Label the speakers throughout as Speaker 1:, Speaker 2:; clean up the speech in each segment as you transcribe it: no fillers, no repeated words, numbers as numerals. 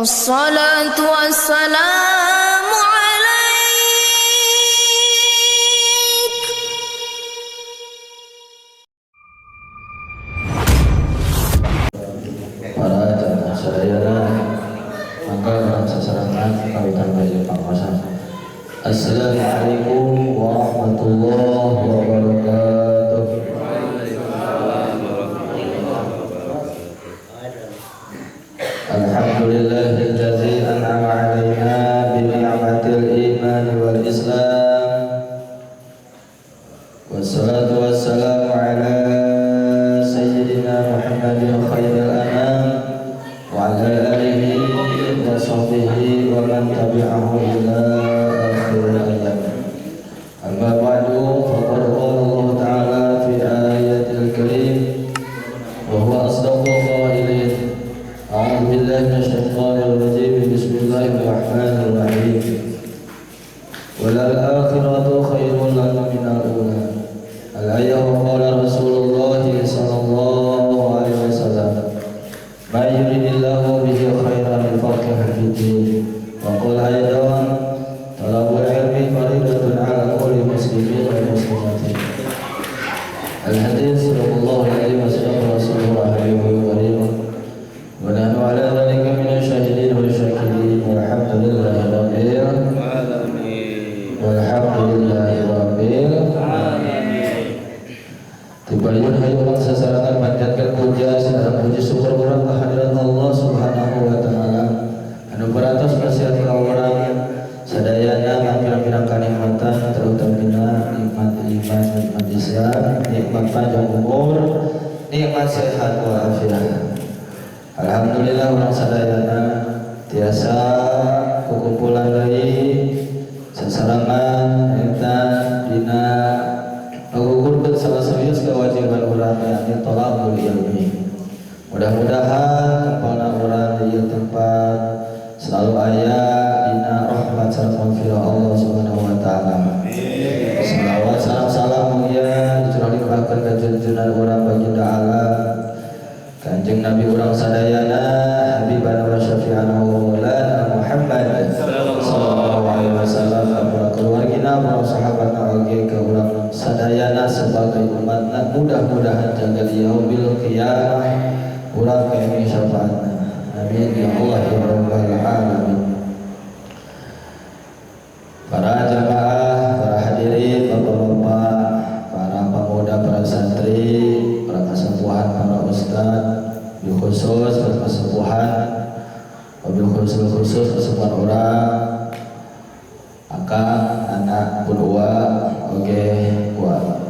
Speaker 1: الصلاة والسلام عليك.
Speaker 2: Para jamaah sadayana mangga dalam sasarangan kawitan bayi pangaosan. Assalamualaikum warahmatullahi wabarakatuh. Alhamdulillahillazi an'ama 'alaina bi ni'matil iman wal islam. Wassalatu wassalamu ala sayyidina Muhammadin khairil anam wa ala alihi wa sahbihi wa man tabi'ahu ila akhiril ayam. Amma ba'du, faqad qala Allah ta'ala fi ayatil karim wa huwa asdaqul qailin. A'udzu billahi minasyaitonir rajim. Bismillahirrahmanirrahim. Walal akhiratu khairun laka minal ula. Al-ayah wa qala Rasulullah sallallahu alaihi wasallam, ma yuridillahu bihi khairan yufaqihu fid-din. Wa qala aydan, talabul ilmi faridatun 'ala kulli muslimin wa muslimatin. Al-hadits sallallahu alaihi wasallam Rasulullah alaihi wa nahnu ala dhalika minasyahidin wal syakirin walhamdulillahi rabbil alamin. Walhamdulillahi rabbil alamin. Tibayun hayu orang sasarangan panjatkan puja sareng puji syukur urang ka hadirat Allah Subhanahu wa taala anu baratos nasihat ka urang sadayana ngampir-ampirang kanikmatan terutamina nikmat iman, nikmat Islam, nikmat panjang umur, nikmat sehat walafiat. Alhamdulillah urang sadayana tiasa kukumpulan deui sasarangan eta dina ngugurkeun salah-sawius kewajiban urang yakni thalabul ilmi. Mudah-mudahan kepala urang di tempat selalu aya dina rahmat sareng maghfirah Allah Subhanahu wa taala. Amin. Salawat sareng salam mulia dicurahkeun ka junjungan urang baginda alam Kanjeng Nabi urang sadayana habibana wa syafi'ana wa maulana Muhammad sallallahu alaihi wasallam, para keluargina, para sahabatna oge ka urang sadayana sebagai umatna. Mudah-mudahan jagal yaumil qiyamah urang kami syafaatna. Amin ya Allah ya rabbal alamin. Para jamaah, para hadirin, bapak-bapak, para pemuda, para santri, para kasepuhan, para ustaz, bil khusus para kasepuhan, wabil khusus kasepuhan orang akang anak pun oge wa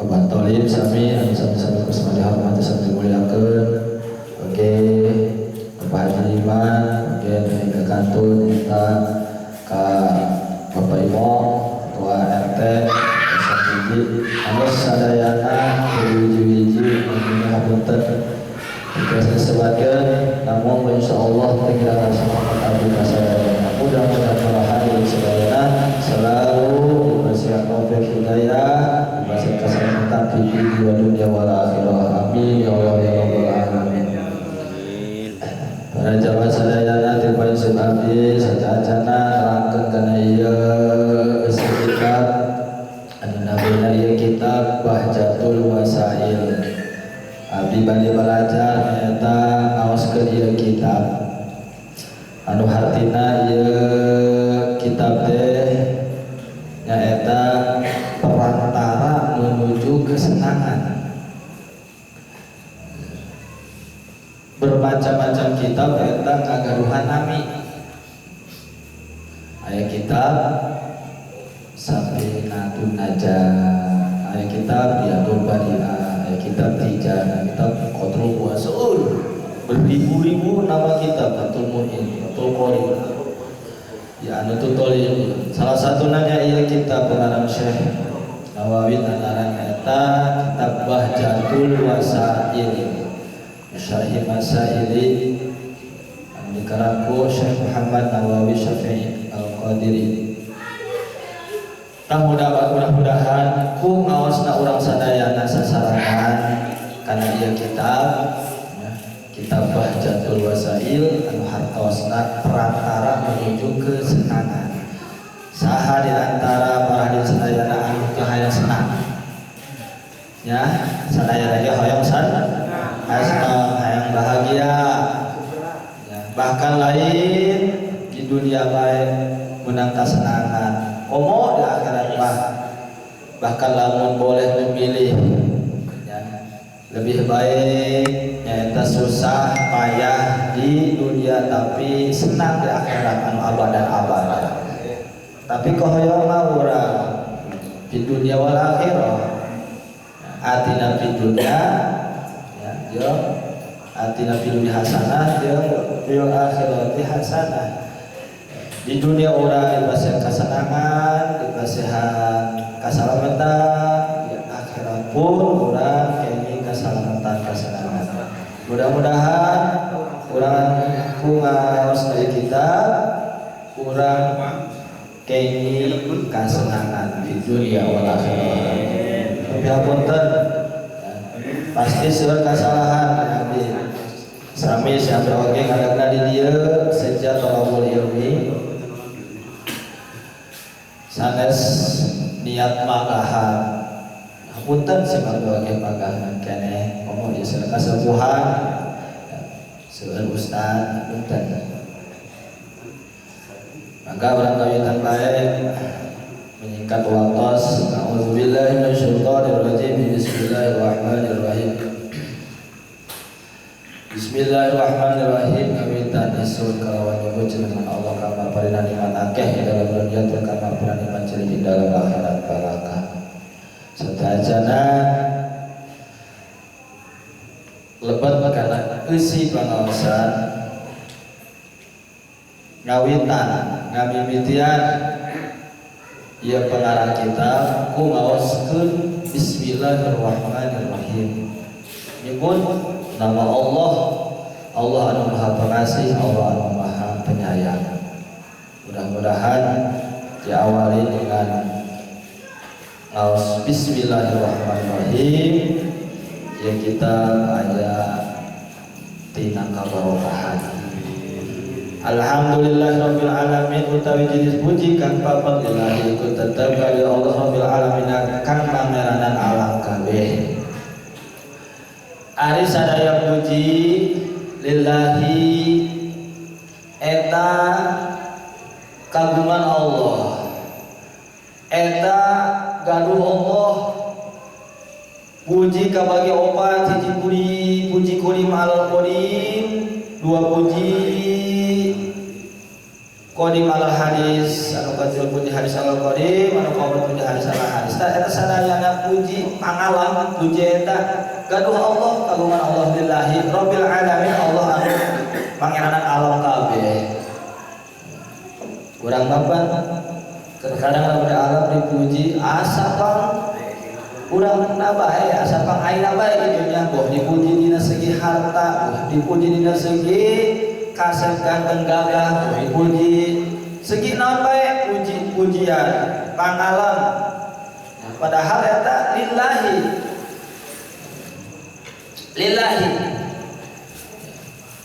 Speaker 2: Abah Tholib sami anu sami-sami kusma dihormati sami dimuliakeun oge Bapak Haji Iman oge ka kantun eta ka Bapak Imo Ketua RT Sabiji anu sadayana wiji-wiji anu hapunten terus disebutkan, namun insyaallah kita sama abdi sadayana mudah-mudahan para hadirin sadayana selalu diberikan taufik hidayah, diberikan keselamatan di dunia wal akhirah. Amin ya Allah ya rabbal alamin. Para jamaah sadayana dipun abdi sajajana nerangkeun kana ieu kitab anu namina ieu kitab Bahjatul Wasail. Abdi bade balajar eta ngaoskeun ieu kitab anu hartina ieu kitab teh nyaeta perantara menuju kesenangan. Bermacam-macam kitab eta kagaduhan nami. Aya kitab Safinatun Najah, aya kitab Riyadul Bari'ah, kitab Tijan, kitab Qatrul Wasul, beribu-ribu nama kitab, Fathul Mu'in, Fathul Qorib, ya anu tutulin. Salah satu nanya ia kitab pengarang Syekh Nawawi tanaran eta kitab Bahjatul Wasail, Syarhi Masaili, anu dikarang ku Syekh Muhammad Nawawi Syafi'i Al-Qadiri. Mudah-mudahan ku ngaosna urang sadayana sasarangan kana ieu kitab ya, kitab Bahjatul Wasail anu hartosna perantara menuju kesenangan. Saha di antara para hadirin sadayana anu teu hayang senang? Ya, sadayana ge hoyong hayang bahagia. Ya, bahkan lain di dunia bae menang kesenangan. Komo di akhirat bahkan lamun boleh memilih ya, lebih baik nyaeta susah payah di dunia tapi senang di akhirat anu abadan abadan. Tapi kohoyong mah urang di dunia wal akhirah atina fi dunya ya jeung atina fi dunya hasanah jeung fil akhirati hasanah. Di dunia urang dibasih kesenangan, dibasih keselamatan, di akhirat pun urang kenging keselamatan kesenangan. Mudah-mudahan urang kumaos dari kita urang kenging kesenangan di dunia wal akhirah. Tapi apunten pasti seueur kasalahan abdi. Sami siapa oge ngadagna di dieu sejak tolabul ilmi sanes niat magahan. Apunten siapa oge magahan keneh ngomong ieu seueur kasepuhan seueur ustaz apunten. Maka barangkali baik menyingkat waktos. A'udzubillahi minasyaitonirrajim. Bismillahirrahmanirrahim. Bismillahirrahmanirrahim. Kawitan isun kalawan nyebut jenengan Allah kama parina nikmat akeh dalam dunia tur kama parina nikmat ciri dalam akhirat barakah. Sadayana lebet kana eusi pangaosan ngawitan ngamimitian ieu pengarang kita kumaoskeun bismillahirrahmanirrahim. Nyebut nama Allah, Allah anu Maha Pengasih, Allah anu Maha Penyayang. Mudah-mudahan diawali dengan ngaos bismillahirrahmanirrahim yang kita aya tina kabarokahan. Alhamdulillahirabbil alamin utawi jenis puji kang papat ilahi iku tetep kali Allah rabbil alamin kang pameranan alam kabeh. Ari sadaya puji lillahi eta kagungan Allah. Eta gaduh Allah. Puji kabagi opat hiji puji kurim alal qadim, dua puji qadim alal hadis, anu katilu puji hadis alal qadim, anu kaopat puji hadis alal hadis. Eta sadayana puji pangalam puji eta gaduh Allah kagungan Allah lillahi rabbil alamin Allah anu pangeranan alam kabeh. Urang bapan kadang lamun alam dipuji asa pang urang nabae asa pang aina bae kitu nya boh dipuji dina segi harta, boh dipuji dina segi kasep ganteng gagah, boh dipuji segi naon bae puji-pujian pangalam. Padahal eta lillahi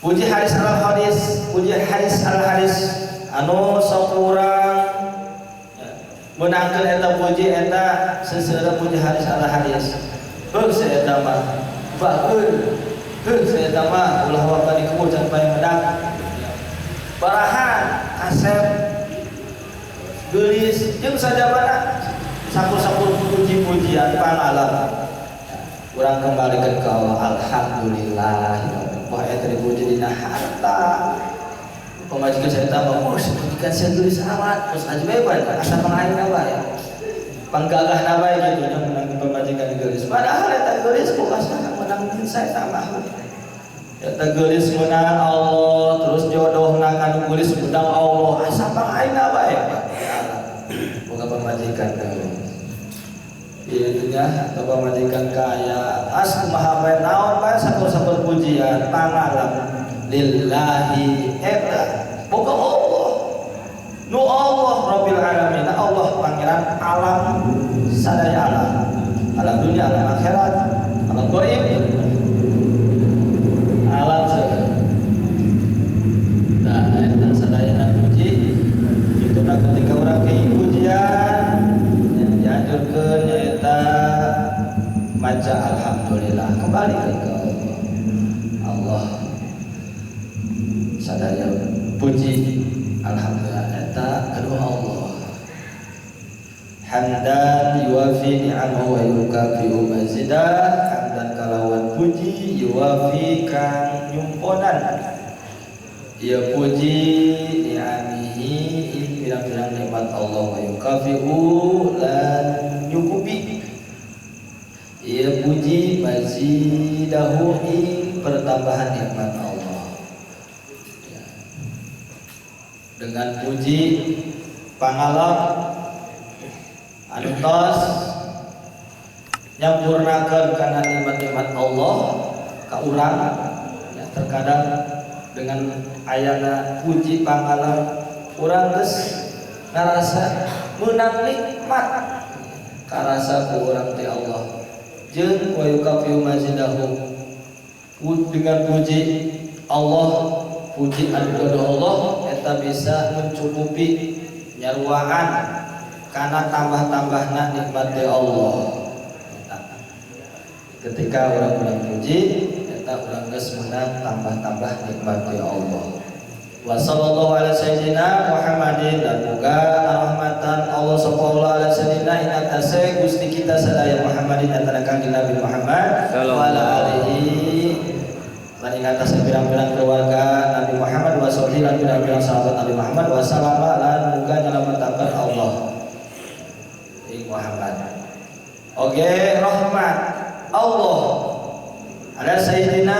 Speaker 2: puji hadis al hadis, puji hadis al hadis anu sok urang menangkeun eta puji eta seseueur puji hadis al hadis. Heus eta mah baeun, heus eta mah ulah waktu dikubur can bae medak. Barahan asep geulis jeung sajabana sakur-sakur puji-pujian pangalam. Urang kembalikan ke Allah, alhamdulillah. Wah eta dipuji dina harta. Pamajikan saya tambah, kan saya tulis amat, terus aja bebas, asal pengain bae. Panggagah bae gitu nya menang pamajikan geulis. Padahal eta geulis bukan menang saya tambah. Eta geulis menang Allah, terus jodohna kanu geulis menang Allah, asal pengain bae. Boga pamajikan geulis. Ieunya coba majikan kaya as kumaha bae naon bae sakur-sakur pujian pangalam lillahi eta boga Allah nu Allah rabbil alamin Allah pangeran alam sadaya alam dunia alam akhirat alam gaib alam nyata maca alhamdulillah kembali ke Allah sadaya puji alhamdulillah nyata kedua Allah hamdan yuwafi ni'amahu wa yukafi'u mazidah hamdan kalawan puji yuwafi kang nyumponan ya puji ni'amihi pirang-pirang nikmat Allah wa yukafi'u lan nyukupi ya puji mazidahu ing pertambahan nikmat Allah ya. Dengan puji pangalap antos nyampurnakeun kana nikmat-nikmat Allah ka urang ya, terkadang dengan ayana puji pangalan urang geus ngarasa meunang nikmat karasa ku urang ti Allah jeung wa yukafiu mazidahu dengan puji Allah puji anu Allah eta bisa mencukupi nyaruaan karena tambah-tambahna nikmat Allah. Ketika orang puji, kita orang geus meunang tambah-tambah nikmat Allah. Wa sallallahu ala sayyidina Muhammadin dan muga rahmatan Allah sallallahu ala sayyidina inna tasay Gusti kita sadaya Muhammadin antara kanjeng Nabi Muhammad wa ala alihi lan ing atas pirang-pirang keluarga Nabi Muhammad wa sahbihi lan pirang-pirang sahabat Nabi Muhammad wa salama lan muga nyalametaken Allah Muhammad. Oke, rahmat Allah ada sayyidina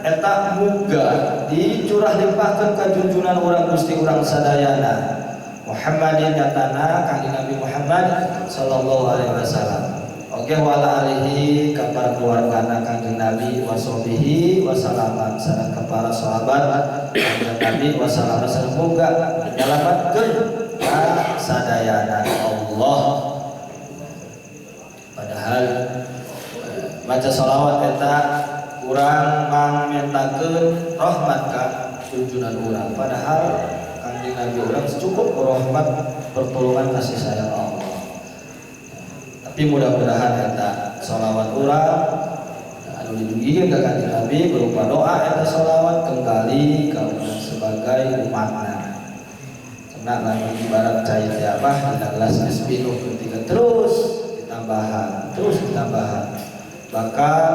Speaker 2: eta muga dicurah limpahkeun ka junjungan urang Gusti urang sadayana Muhammadin nyatana kanjeng Nabi Muhammad sallallahu alaihi wasallam. Oke, wala alihi ka para keluargana kanjeng Nabi wa sahbihi wa sallam sareng ka para sahabat kanjeng Nabi wa sallam sareng muga nyalametkeun ka sadayana Allah. Padahal maca sholawat eta urang mangmentakeun rahmat ka junjungan urang padahal kanjeng Nabi urang cukup rahmat pertolongan kasih sayang Allah. Tapi mudah-mudahan eta sholawat urang anu dijugikeun ka kanjeng Nabi berupa doa eta sholawat kembali ka urang sebagai umatna. Cenah lamun ibarat cai teh apa dina gelas geus pinuh ketika terus tambahan bakal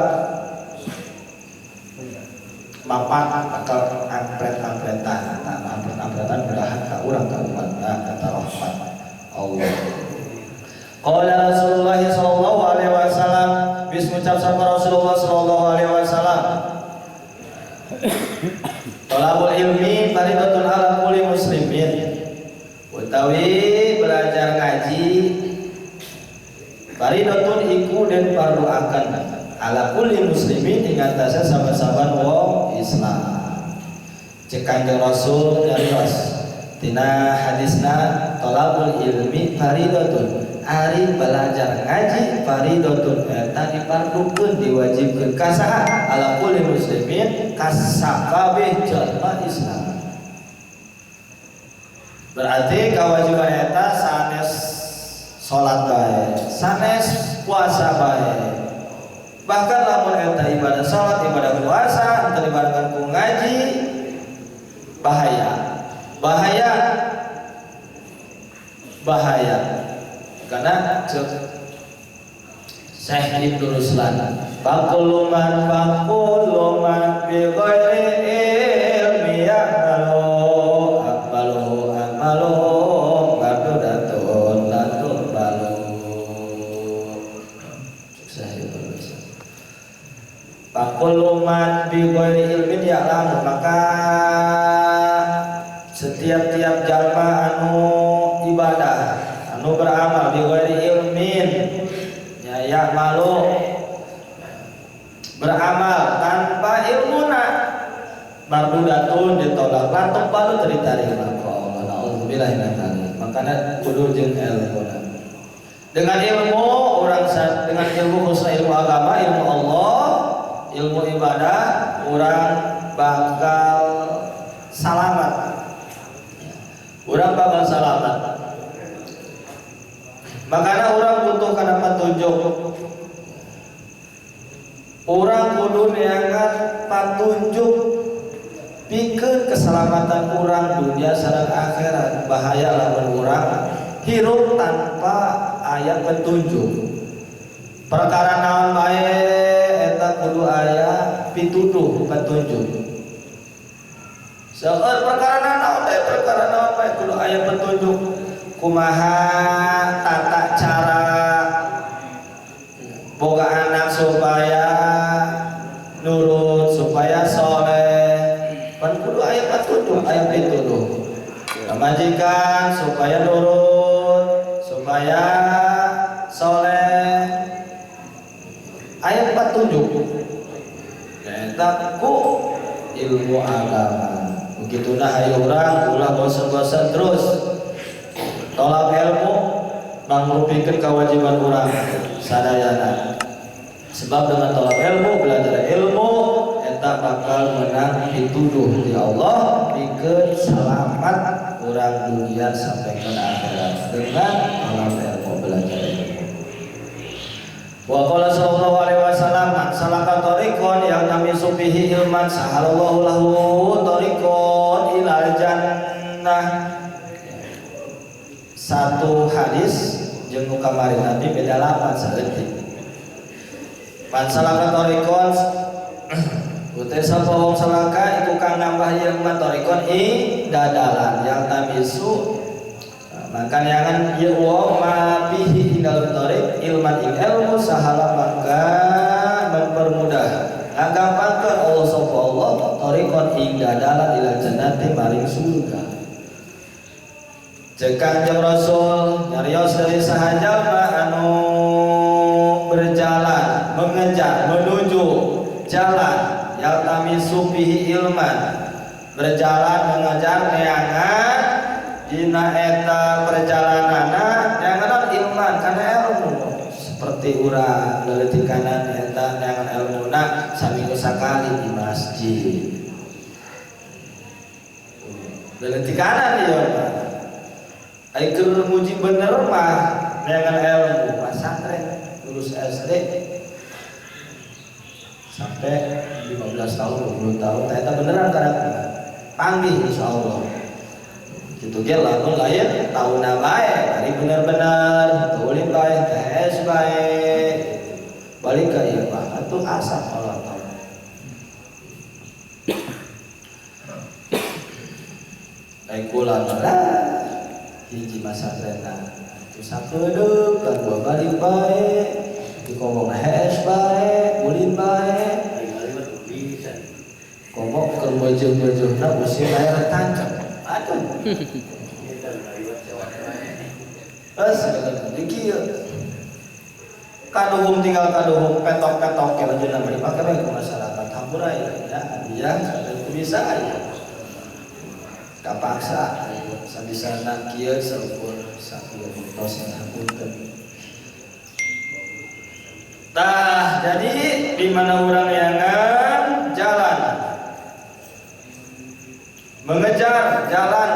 Speaker 2: mapan bakal ampret-ampretan berahan ka urang ka umatna kata rahmat Allah. Qala Rasulullah sallallahu alaihi wasallam bismucap sapa Rasulullah sallallahu alaihi wasallam talabul ilmi fardhatun ala kulli muslimin utawi belajar ngaji fardhatun iku den fardu akan ala kulli muslimin ing atase saban-saban wong Islam. Cek Kanjeng Rasul nyarios tina hadisna talabul ilmi fardhatun ari belajar ngaji fardhatun eta dipardukeun diwajibkeun ka saha ala kulli muslimin ka sakabeh jalma Islam. Berarti kewajiban eta sanes salat bae, sanes puasa bae. Bahkan lamun eta ibadah salat, ibadah puasa, enten dibarengkeun ku ngaji bahaya. Karena Syekh Ibnu Ruslan Fakuluman bi ghairi ilmi ya'malu akmalu badudatun latur balu. Fakuluman bi ghairi ilmin ya'lamu, maka setiap-tiap jalma anu ibadah anu beramal bi ghairi ilmin ya malu beramal tanpa ilmuna bardudatun ditolak lantung balu diterima ku Allah. Nauzubillah min dzalik. Makana kudu jeung ilmuna. Dengan ilmu orang dengan ilmu khusus ilmu agama, ilmu Allah, ilmu ibadah, orang bakal selamat. Orang bakal selamat. Makanya orang butuh kana petunjuk. Orang kudu neangan petunjuk pikeun keselamatan orang dunia sareng akhirat. Bahaya lamun urang hirup tanpa aya petunjuk. Perkara naon bae eta kudu aya pituduh petunjuk. Seueur perkara naon bae kudu aya petunjuk. Kumaha tata cara boga anak supaya nurut, supaya soleh, kan kudu aya petunjuk, aya pituduh. Majikan supaya nurut, supaya soleh, aya petunjuk. Eta ku ilmu agama. Begituna hayu urang ulah bosan-bosan terus tolak ilmu mangrupikeun kewajiban urang sadayana. Sebab dengan tolak ilmu, belajar ilmu eta bakal menang dituduh di Allah pikeun selamat urang dunia sampai ke akhirat dengan tolak ilmu, belajar ilmu. Wa qala sallallahu alaihi wasallam salaka tariqan yang namisu bihi ilman sahalallahu lahu tariqan ilal jannah. Satu hadis jeung kamari Nabi beda lapan saeutik. Man salaka tariqan utai sapa wong salaka iku kang nambah ilmu tariqan dadalan yang namisu. Maka yangan ieu wong mabihi dalam tarik ilman ilmu sahala maka mempermudah ngagampangkeun Allah sapa Allah tariqan dadalan ila jannati maring surga. Cek Kanjeng Rasul nyarios dari sahaja anu berjalan mengejar menuju jalan yaltamisu bihi ilman, berjalan mengejar neangan dina eta perjalanana neangan ilman kana ilmu seperti urang leletikanan eta neangan ilmuna saminggu sakali di masjid. Leletikanan ieu mah ai keur muji bener mah neangan ilmu pasantren lulus SD sampai 15 tahun 20 tahun eta beneran karena panggih insyaallah. Gitu ge lamun lain tahunna bae ari bener-bener tulis bae tes bae balik ka ieu mah atuh asap Allah taala. Ai kula lah hiji masa trenna tu sakedeuk kan gua balik bae dikongkong hes bae ulin bae kongkong keur beujeuh-beujeuhna usin aya tancap. Aduh. Terus dikir kaduhum tinggal kaduhum petok-petok ke ajeuna mah dipake bae ku masyarakat hampura ya dia bisa aya kapaksa sabisana kieu saukur sakieu tos ngapunten. Tah jadi di mana urang yangan jalan mengejar jalan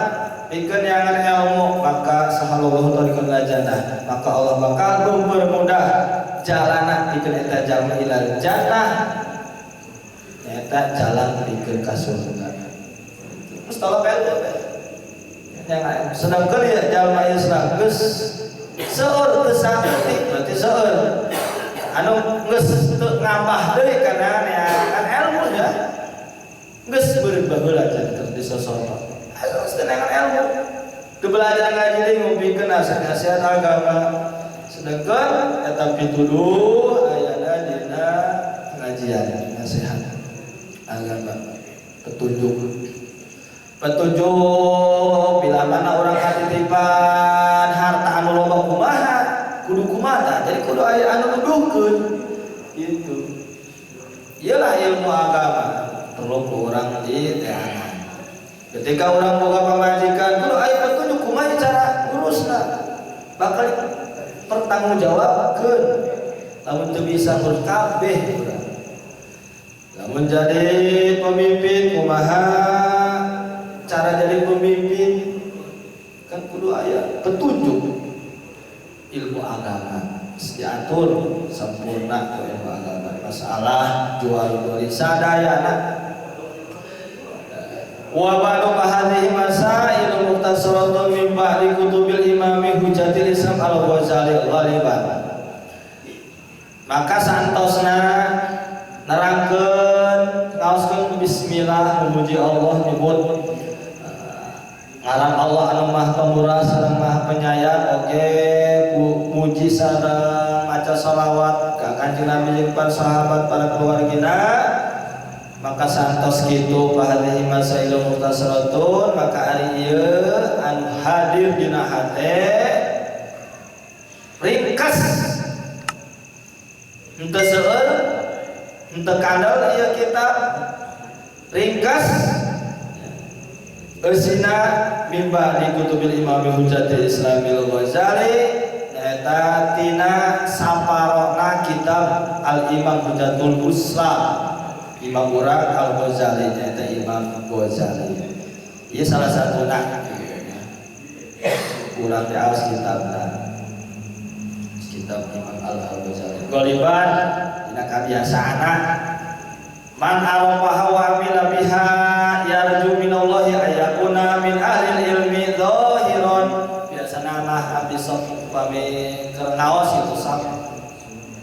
Speaker 2: pikeun yangan ilmu maka sahallallahu tariqan jannah maka Allah bakal mempermudah jalana pikeun eta jalma ilal jannah eta jalan pikeun ka surga. Terus tolong ilmu yang sedangkan ya jalma Islam geus seueur teu saeutik berarti seueur anu geus teu ngambah deui kana neangan ilmu ya geus beureut baheula janten disosoto. Anu sedangkan ilmu teu belajar ngaji deui ngupikeun nasihat agama. Sedangkan eta pituduh ayana dina ngajian nasihat agama petunjuk bila mana orang katitipan harta anu loba kumaha kudu kumaha jadi kudu aya anu nuduhkeun gitu. Iyalah ilmu agama perlu ku urang diteangan. Ketika orang boga pamajikan kudu aya petunjuk kumaha cara ngurusna bakal pertanggungjawabkeun. Lamun teu bisa ngurus kabeh urang. Lamun jadi pemimpin kumaha cara jadi pemimpin kan kudu aya petunjuk. ilmu agama diatur sempurna ke ilmu agama masalah jual beli sadayana wa ba'du hadhihi masail mukhtasaratun min ba'di kutubil imami hujatil islam al-Ghazali ghaliban maka santosna nerangkeun ngaoskeun bismillah memuji Allah nyebut ngaran Allah anu Maha Pemurah sareng Maha Penyayang oge muji sareng maca shalawat ka Kanjeng Nabi jeung para sahabat para keluargina maka santos kitu pahadhihi masailu mukhtasaratun maka ari ieu anu hadir dina hate ringkas henteu seueur henteu kandel ieu kitab ringkas Eusina mimba di kutubil imami hujatil islamil Ghazali eta tina saparona kitab al imam hujatul uslam imam urang al Ghazali eta imam Ghazali ieu salah satuna urang teh aos kitabna kitab imam al Ghazali goliban dina kabiasaana man arafaha wa amila biha yarju minallahi ayakuna min ahli ilmi zahiran biasana mah abdi sok upami keur ngaos itu sak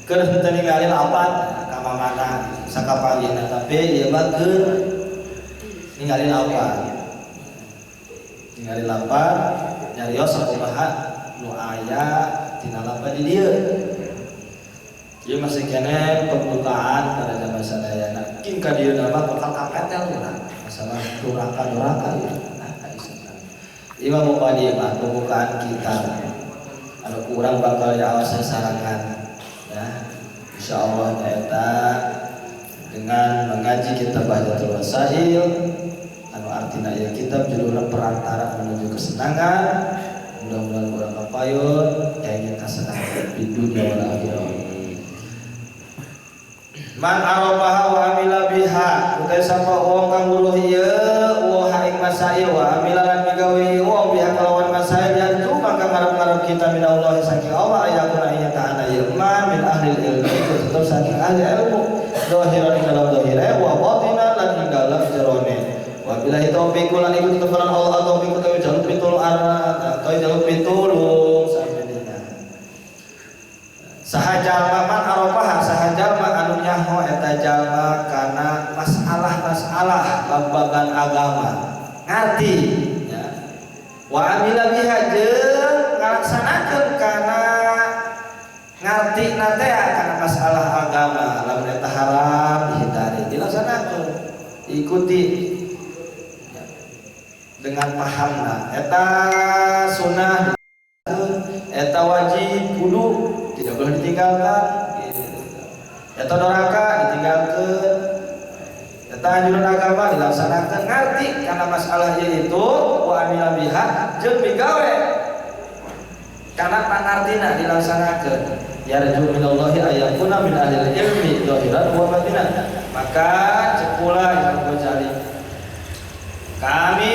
Speaker 2: keur henteu ningali lapan ka mamana sakapalina tapi ieu mah keur ningali lapan nyarios sakumaha nu aya tina lapan di dieu ieu masih kene pembukaan pada zaman sadayana kin ka dieu nama bakal kapetel urang masalah duraka ya nah aisyah ieu mah muka dieu mah pembukaan kita anu kurang bakal diawas sasarangan ya insyaallah eta dengan mengaji kitab Bahjatul Wasail anu artina ieu kitab judulna perantara menuju kesenangan mudah-mudahan urang kapayun kenging kasenangan di dunia wal akhirah. Man arafaha wa amila biha utai sapa wong kang nguruh ieu wa haing masail wa amila lan migawe wong biha kalawan masail yang tu maka ngarep-ngarep kita min Allah saking Allah ayakuna aya ta'ala ieu ma min ahli ilmi tetep saking ahli ilmu zahiran dalam zahire wa batinan lan ing dalam jerone wa billahi taufiq lan iku tetepan Allah taufiq utawi jaluk pitulung atau jaluk pitulung sahaja man arafaha sahaja anu nyaho eta jalma kana masalah-masalah babagan agama ngarti ya wa amila biha jeung ngalaksanakeun kana ngarti na teh kana masalah agama lamun eta haram dihindari dilaksanakeun ikuti ya, dengan pahamna eta sunnah eta wajib kudu tidak boleh ditinggalkan eta doraka ditinggalkan eta anjuran agama dilaksanakan ngarti karena masalah itu wa amila biha jeung migawe karena panartina dilaksanakan yarju minallahi ayakuna min ahli ilmi zahiran wa batinan maka cepula Imam Ghazali kami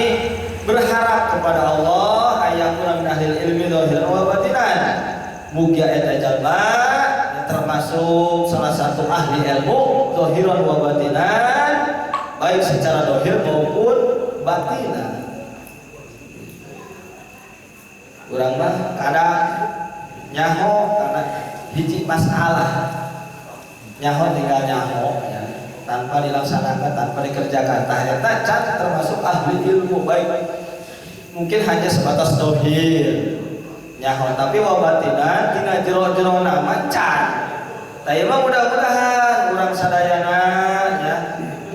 Speaker 2: berharap kepada Allah ayakuna min ahli ilmi zahiran wa batinan mugia eta jalma termasuk salah satu ahli ilmu zahiran wa batinan baik secara zahir maupun batinan. Urang mah kadang nyaho karena hiji masalah nyaho tinggal nyaho ya, tanpa dilaksanakan tanpa dikerjakan tah eta can termasuk ahli ilmu baik mungkin hanya sebatas zahir nyaho tapi wabatinan tina jero-jero nama can tapi emang mudah-mudahan orang sadayana ya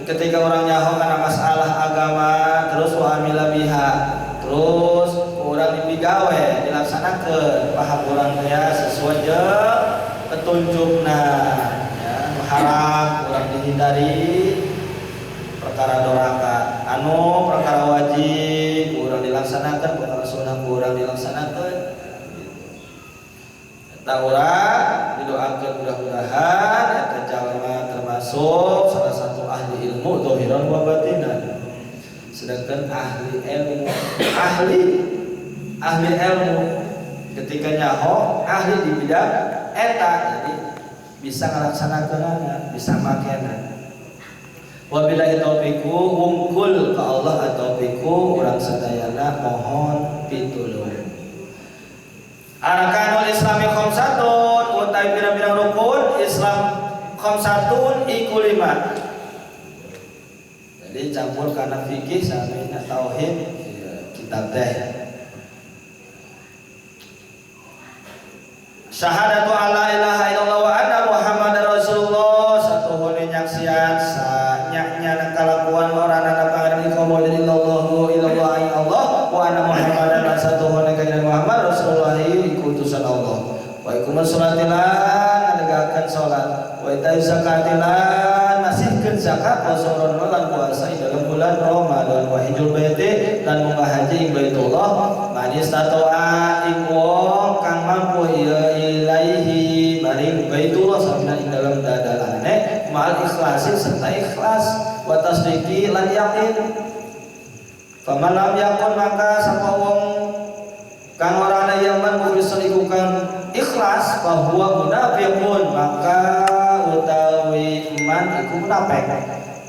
Speaker 2: ketika orang nyaho karena masalah agama terus wamila biha terus orang dipigawe dilaksanakan paham orang ya sesuai jeung petunjukna ya haram orang dihindari perkara doraka anu perkara wajib orang dilaksanakan perkara sunnah orang dilaksanakan urang didoakeun mudah-mudahan eta jalma termasuk salah satu ahli ilmu zahiran wa batinan sedangkan ahli ilmu ketika nyaho ahli di bidang eta jadi bisa ngalaksanakeunana, bisa makena. Wabillahi taufiqu wungkul ka Allah taufiqu urang sadayana mohon pitulung. Arkanul Islami khamsatun utai pira-pira rukun Islam khamsatun iku 5. Jadi campur kana fikih sampai tauhid kitab teh. Syahadatu alla ilaha illallah wa anna muhammadar rasulullah satuhune nyaksian sanyanya kalakuan orana pangaran ikomo jadi Allahu illallah ay Allah wa anna muhammadan satuhune kanjeng Muhammad rasulullah iku utusan Allah wa iku masolatilan ngadegakeun salat wa ita zakatilan nasihkeun zakat wa sauron lan puasa dalam bulan Ramadan wa hijul baiti lan munggah haji ing Baitullah manis tatoa iku kang mampu ilaihi maring Baitullah sabda ing dalam dadalane ma'al ikhlasin serta ikhlas wa tasdiqi lan yakin. Faman lam yakun maka sapa wong kang ora ana yaman mukhlisun iku kang ikhlas bahwa munafiqun maka utawi iman iku munafik.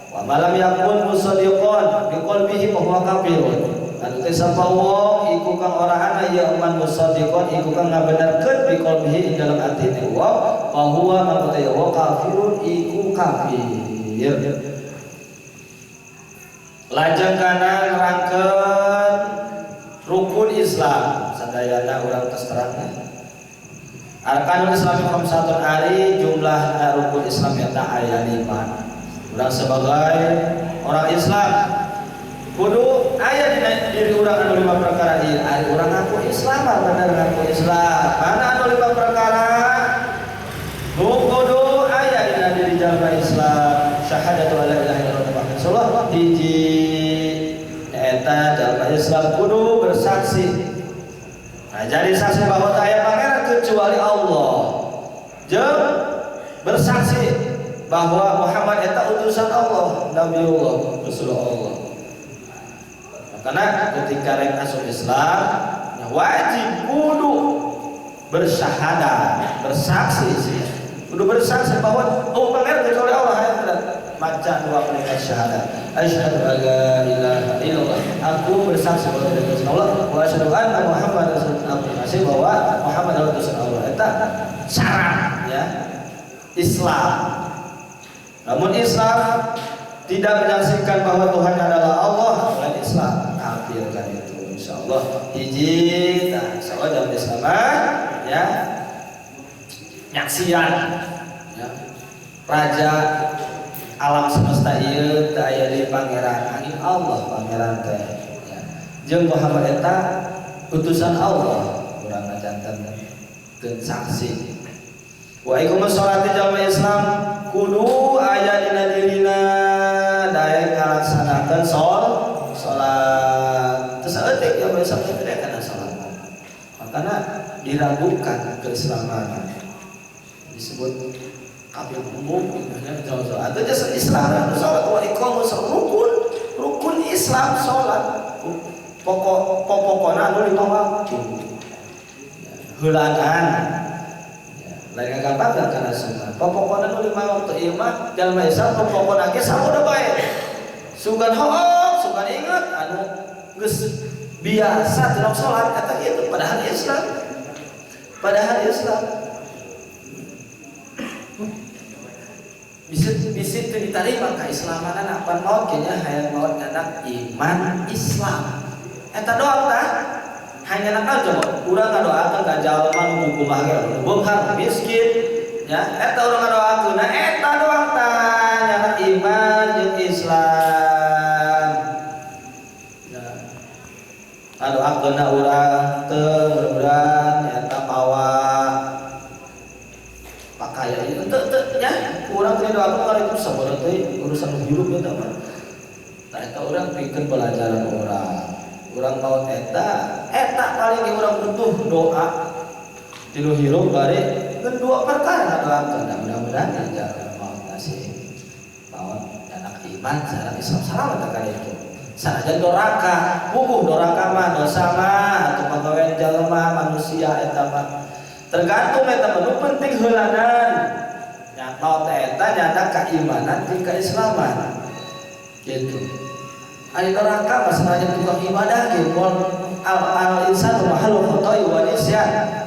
Speaker 2: Wa malam yakun musaddiqan biqalbihi bahwa kafirun. Lan teh sapa wong iku kang ora ana ya iman musaddiqan iku kang ngabenarkeun biqalbihi ing dalam atine wong bahwa maka wa kafirun iku kafir. Lajeng kana nerangkeun rukun Islam sadayana urang tos terangna. Arkanul Islami khamsatun ari jumlah rukun Islam eta aya 5. Urang sebagai orang Islam kudu aya di diri urang anu 5 perkara ieu. Ari urang ngaku Islam bener ngaku Islam. Mana anu 5 perkara? Nu kudu aya di diri jalma Islam. Syahadatu la ilaha illallah wa sallallahu hiji eta jalma Islam kudu bersaksi. Nah, jadi saksi bahwa tak aya pangeran kecuali Allah. Jeung bersaksi bahwa Muhammad eta utusan Allah, Nabiullah, Rasulullah Allah. Karena ketika rek masuk Islam, wajib kudu bersyahadat, bersaksi sih. Kudu bersaksi bahwa pangeran kecuali Allah aya maca dua kalimat syahadat. Asyhadu an la ilaha illallah. Aku bersaksi bahwa tidak ada Allah wa asyhadu anna Muhammadar rasulullah. Masih bahwa Muhammad adalah utusan Allah. Eta syarat ya Islam. Namun Islam tidak menyaksikan bahwa Tuhan adalah Allah, selain Islam kafir kan itu insyaallah. Hiji nah insyaallah dalam Islam ya nyaksian ya raja alam semesta ieu teu aya di pangeran angin Allah pangeran teh ya. Jeung Muhammad eta utusan Allah urang ngajanten teu saksi. Wa iqamus sholati jalma Islam kudu aya dina dirina daek ngalaksanakeun salat. Teu saeutik jalma Islam teh teu kana salat. Makana diragukan keislaman. Disebut kafir umum ya sholat itu jasa Islam sholat wa iqamus rukun Islam sholat pokokna anu 5 waktu heulangan lain gampang kana sunat pokokna anu 5 waktu ieu mah jalma Islam pokokna ge samuda bae sugan hook sugan inget anu geus biasa teu sholat kata kitu padahal Islam bisa diterima keislaman apa maut kayaknya hayang maut ngadak iman Islam eta doang tah hanya nak coba urang ngadoakeun ka jalma nu kumaha ge beunghar miskin ya eta urang ngadoakeun nah eta doang tah nyana iman jeung Islam nah ngadoakeun urang teu mudah-mudahan eta mawa pakaian itu ya urang teh doakeun kali itu sabar teh urusan hirup eta mah tah eta urang pikeun pelajaran urang maot eta paling ge urang butuh doa tilu hirup bari ngeun 2 perkara doakeun mudah-mudahan jaga maot nasib maot anak iman sareng Islam salamet ka itu Sanajan doraka, buku doraka mah dosa mah atau pagawean jalma manusia eta mah. Tergantung eta mah penting heulanan. Nyato eta nyana keimanan jeung keislaman. Gitu. Ari doraka mah sanajan tukang ibadah ge al insanu mahalul khata'i wa nisyan.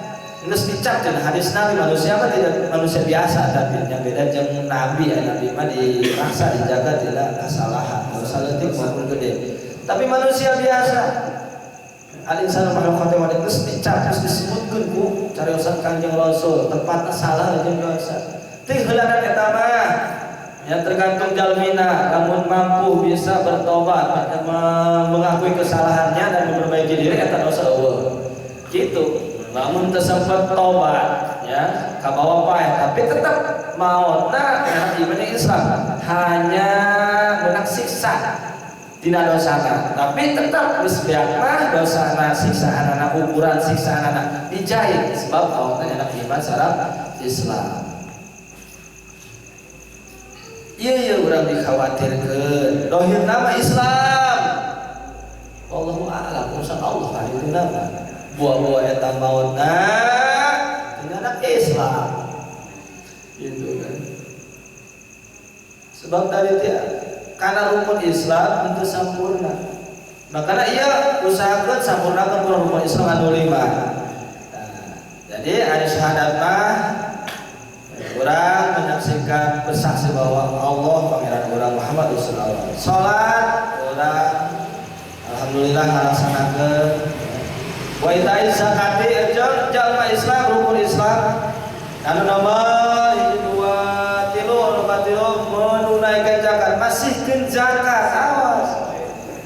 Speaker 2: Geus dicap dina hadis Nabi manusia mah tidak manusia biasa tapi yang beda jeung Nabi ya Nabi mah dirasa dijaga tidak kesalahan dosa leutik maupun gede. Tapi manusia biasa al insanu mahalul khata'i wa geus dicap geus disebutkeun ku cariosan Kanjeng Rasul tepatna salah jeung dosa. Teu heulanan eta mah yang tergantung jalmina lamun mampu bisa bertobat mengakui kesalahannya dan memperbaiki diri eta dosa eueuh. Gitu. Namun tersebut tobat ya kabawa paeh tapi tetap mautna iman Islam hanya menang siksa tina dosana tapi tetap geus beakna dosana siksaan anak ukuran siksaan anak dijahit sebab mautna anak iman sareng Islam. Iya urang dikhawatirkeun dohir nama Islam wallahu a'lam urusan Allah itu nama buah-buah eta mautna dengan anak Islam gitu kan sebab tadi dia karena rukun Islam itu sempurna makanya ia usahakan sempurnakan rukun Islam anu 5 jadi hari syahadat mah orang menyaksikan bersaksi bahwa Allah pangeran orang Muhammad sallallahu alaihi wasallam salat orang alhamdulillah ngalaksanakeun wa itai zakati jeung jalma Islam rukun Islam anu nomor 1 2 3 menunaikan zakat masihkeun zakat awas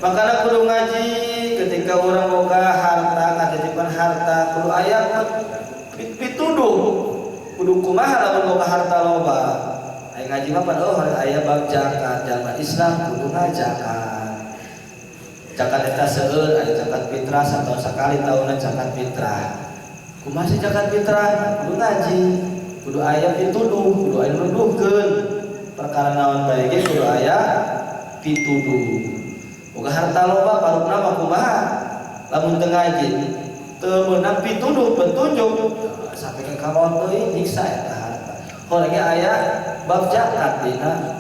Speaker 2: makana kudu ngaji ketika urang boga harta ngatitipan harta kudu aya pituduh kudu kumaha lamun boga harta loba aya ngaji mah padahal aya bab zakat jalma Islam kudu ngazakat zakat eta seueur aya zakat fitrah satahun sakali tahunna zakat fitrah. Kumaha sih zakat fitrah? Kudu ngaji, kudu aya pituduh, kudu aya nuduhkeun. Perkara naon bae ge kudu aya pituduh. Boga harta loba parukna mah kumaha? Lamun teu ngaji, teu meunang pituduh petunjuk, sampikeun ka maot teuing nyiksa eta harta. Horeng ge aya bab zakat dina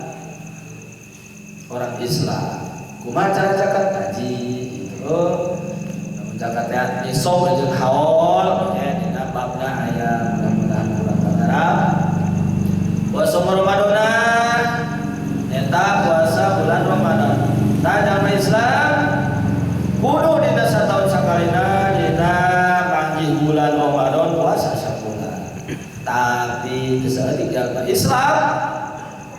Speaker 2: orang Islam. Kumaha cara zakat ngaji gitu. Namun zakatnya nisab jeung haul ya dina babna aya mudah-mudahan urang kagarap. Puasa Ramadan eta puasa bulan Ramadan. Tah dalam Islam kudu dina sataun sakalina dina panggih bulan Ramadan puasa sabulan. Tapi teu saeutik jalma Islam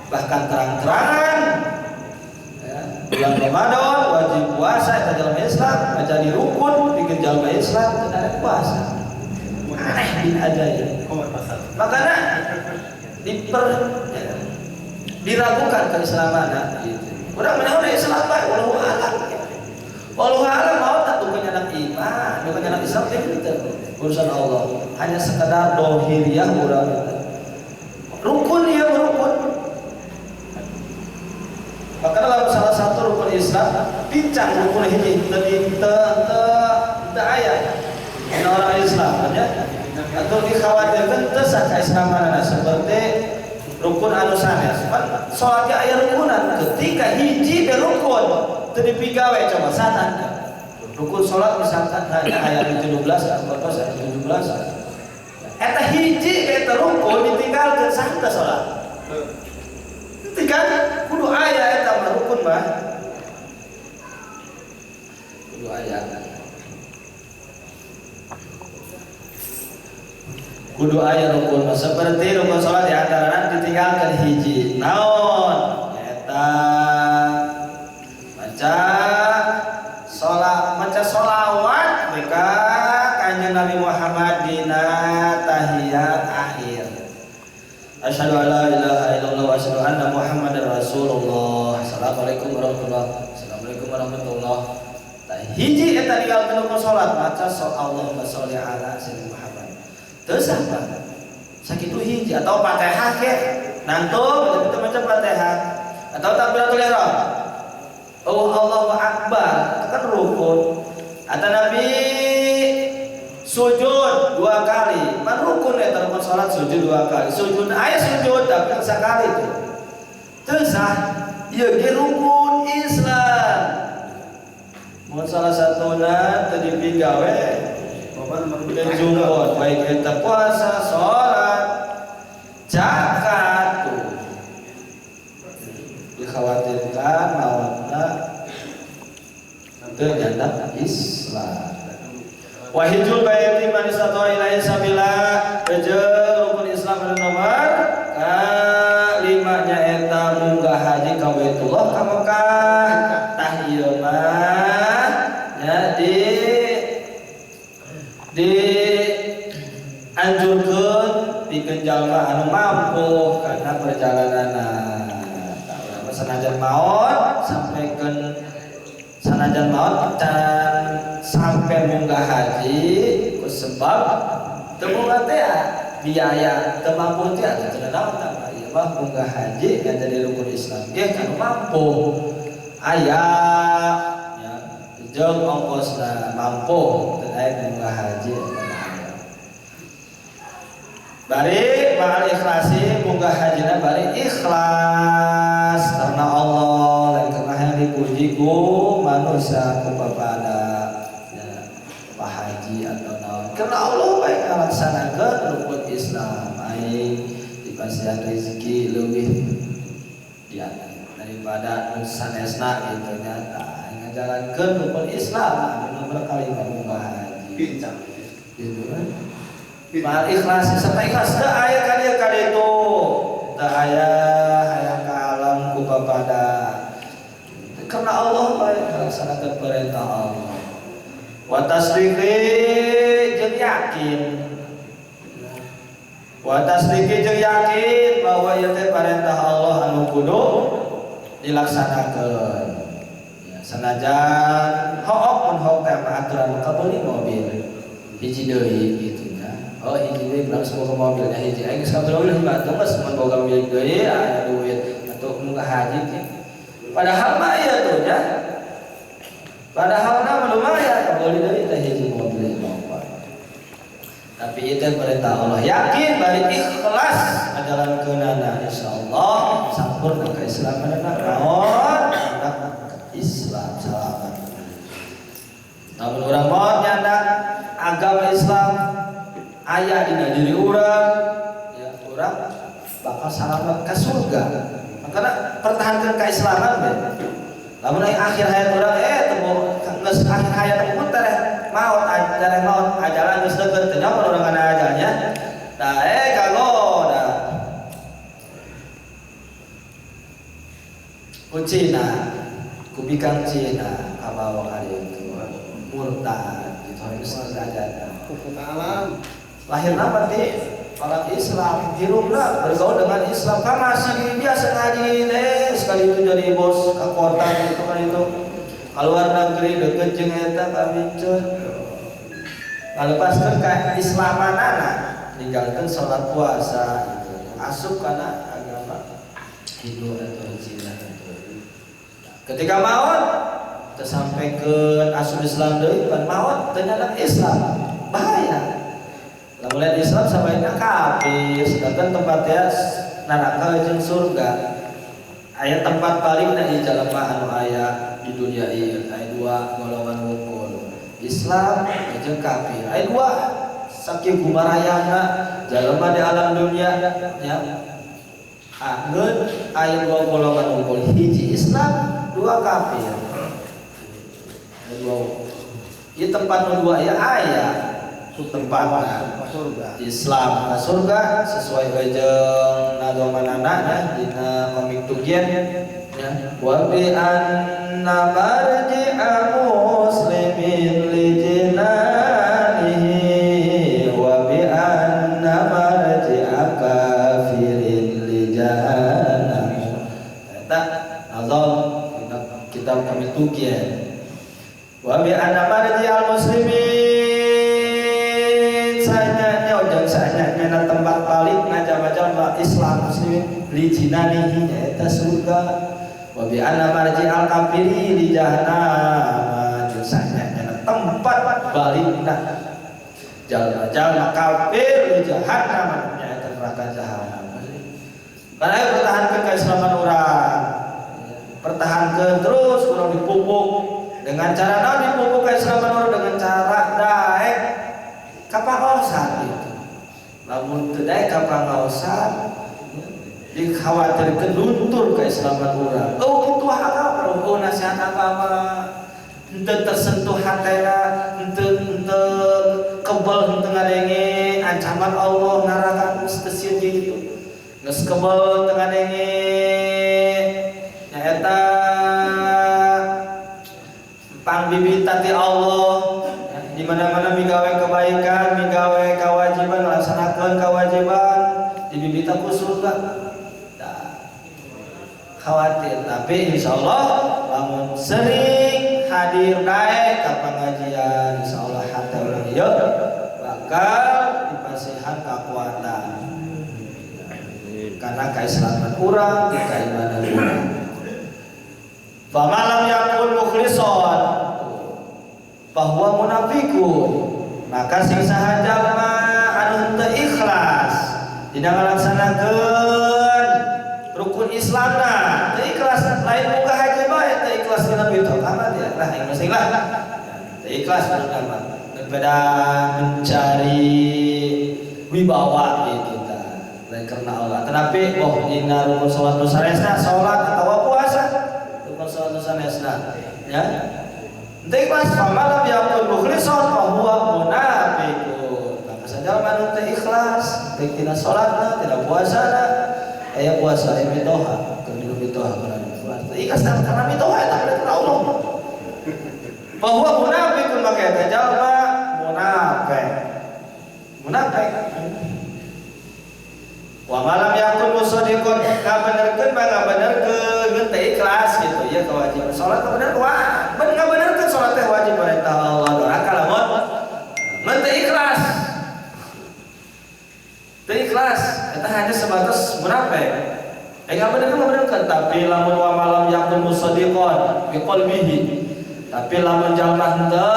Speaker 2: bahkan terang-terangan bulan Ramadan wajib puasa eta jalma Islam menjadi rukun bikin jalma Islam teu ada puasa. Aneh bin ajaib. Makanya diragukan keislamanna gitu. Urang menawa Islam bae wallahu a'lam. Wallahu a'lam mau tak bukan anak iman, bukan anak Islam itu urusan Allah. Hanya sekedar dohiriyah urang. Rukun ya rukun. Maka dalam salah satu rukun Islam bincang rukun hiji teu aya dina orang Islam aja atau dikhawatirkan teu sakaislamanana seperti rukun anu sanes kan salat ge aya rukunan ketika hiji be rukun teu dipigawe coba satan rukun salat misalkan aya 17 atau 17 eta hiji eta rukun ditinggalkeun saha salat kan kudu aya eta mah rukun mah kudu aya kudu aya rukun mah seperti rukun salat di antarana ditinggalkan hiji naon eta maca sholawat mereka kanjeng Nabi Muhammad dina tahiyat akhir. Asyhadu an la ilaha illallah wa asyhadu anna Muhammadar Rasulullah. Assalamualaikum warahmatullahi. Tah hiji eta ninggalkeun rukun salat maca Allahumma sholli ala sayyidina Muhammad. Teu sah sakitu hiji atau Fatihah ke nantung kita baca Fatihah atau takbiratul ihram. Oh Allahu Akbar kan rukun. Kata Nabi sujud 2 kali. Man rukun eta rukun salat sujud 2 kali. Sujud aya sujud tapi sakali itu. Teu sah. Ieu ge rukun Islam. Mun salah satuna teu dipigawe jumbo baik eta puasa, salat, zakat tuh. Dikhawatirkan mawatna teu nyanda Islam. Wahidul baiti man istata ilaihi sabila jeung rukun Islam anu nomor kalima nyaeta munggah haji ka Baitullah ka Mekah. Tah ieu mah nya di anjurkeun pikeun jalma anu mampu karena perjalananna. Tah sanajan maot sampaikeun sanajan maot dan sampai munggah haji ku sebab teu munggah teh biaya teu mampu teh atuh cenah naon tah ieu mah munggah haji kan jadi rukun Islam ge kan mampu aya ya jeung ongkosna mampu teu aya munggah haji bari ma'al ikhlasi munggah hajina bari ikhlas karena Allah dan karena yang dipuji ku manusia kepada Pak Haji atau naon karena Allah baik melaksanakan rukun Islam aing dipasihan rezeki lebih ya daripada sanesna gitu nya tah ngajalankeun rukun Islam nomor kali munggah haji pincang gitu kan mal ikhlas sampai ikhlas teu aya ka dieu ka ditu teu aya hayang ka alam ku bapada karena Allah baik melaksanakan perintah Allah. Wa tasdiqi jeung yakin. Wa tasdiqi jeung yakin bahwa ieu teh perintah Allah anu kudu dilaksanakeun. Ya, sanajan hook mun hook teh aturan kabeli mobil. Hiji deui kitu nya. Oh hiji deui langsung ke mobilnya hiji. Aing geus kabeli batu geus mun boga milik deui aya duit atuh munggah haji teh. Padahal mah iya tuh ya. Padahal nama lumayan boleh dari teh hiji mobil motor. Tapi itu perintah Allah yakin bari ikhlas ngajalankeunana insyaallah sampurna keislamanna naon Islam salamat. Namun urang mau nyanda agama Islam aya dina diri urang ya urang bakal salamat ka surga. Karena pertahankan keislaman be. Lamun akhir hayat urang teu geus akhir hayat pun teh maut ajalan geus deukeut teh nyamun urang kana ajalnya. Tah kanggo da. Ku Cina, ku bikang Cina kabawa kali itu murtad ditorik sadaya. Alam lahirna berarti orang Islam hirupna bergaul dengan Islam kan masih biasa ngaji teh sekali itu jadi bos ke kota gitu kan itu keluar negeri deket jeung eta pamicun ngalepaskeun ka islamanana ninggalkeun salat puasa gitu asup kana agama Hindu atau Cina itu ketika maut tersampaikan asup Islam deui pan maut teu nyana Islam bahaya. Lamun lihat Islam sabaina kafir, sedangkan tempatnya neraka jeung surga. Aya tempat paling na ieu jalema anu aya di dunia ieu, aya 2 golongan wungkul. Islam jeung kafir. Aya 2 saking gumarayana jalema di alam dunia nya. Anggeun aya 2 golongan wungkul, hiji Islam, 2 kafir. Ieu tempat nu 2 ya aya tempat surga Islam ka surga sesuai jeung nadomanana dina komik tugian ya wa bi anna marji'a muslimin li jinanihi wa bi anna marji'a kafirin li jahannam eta nazam kitab komik tugian wa bi anna marji'al muslimin sanyanya tempat balik ngajak-ngajak Islam muslimin li jinanihi eta surga wa bi anna marji'al kafiri li jahannam jusanya tempat balikna jalma-jalma kafir li jahannam nya neraka jahanam. Karena pertahankan keislaman orang, pertahankan terus kurang dipupuk dengan cara naon dipupuk keislaman orang dengan cara daek kapangaosan gitu. Lamun teu daek kapangaosan dikhawatirkeun luntur keislaman orang. Oh itu agama, oh nasihat agama henteu tersentuh hatena, henteu kebal henteu ngadenge ancaman Allah neraka stasiun gitu. Geus kebal teu ngadenge nyaeta pangbibita ti Allah di mana-mana migawe kebaikan, migawe kewajiban, laksanakeun kewajiban dibibita ku surga. Khawatir, tapi insyaallah lamun sering hadir daek ka pengajian insyaallah hati urang ieu bakal dipasihan kekuatan karena keislaman urang, keimanan urang. Famalam yakun mukhlisan bahwa munafikun maka sing saha jalma anu teu ikhlas tidak ngalaksanakeun rukun Islamna teu ikhlas lain muka haji bae teu ikhlas dina bid'ah amat ya lah yang penting lah teu ikhlas pertama daripada mencari wibawa gitu ta lain karena Allah tetapi inna rukun salat nu sanesna salat atawa puasa rukun salat nu sanesna ya teu ikhlas famalam yakun mukhlisan fa huwa munafiqun maka sajalma nu teu ikhlas baik tina salatna tina puasana aya puasa aya mitoha keur mitoha kana ikhlas teu ikhlas karena mitoha eta karena Allah fa huwa munafiqun maka eta jalma munafik wa malam yakun musadiqun kabenerkeun mah benerkeun teu ikhlas gitu ya kewajiban salat bener wah bener benerkeun salat teh wajib perintah Allah doraka lamun mun teu ikhlas eta hanya sebatas munafik benerkeun tapi lamun wa malam yakun musadiqun bi qalbihi tapi lamun jalma henteu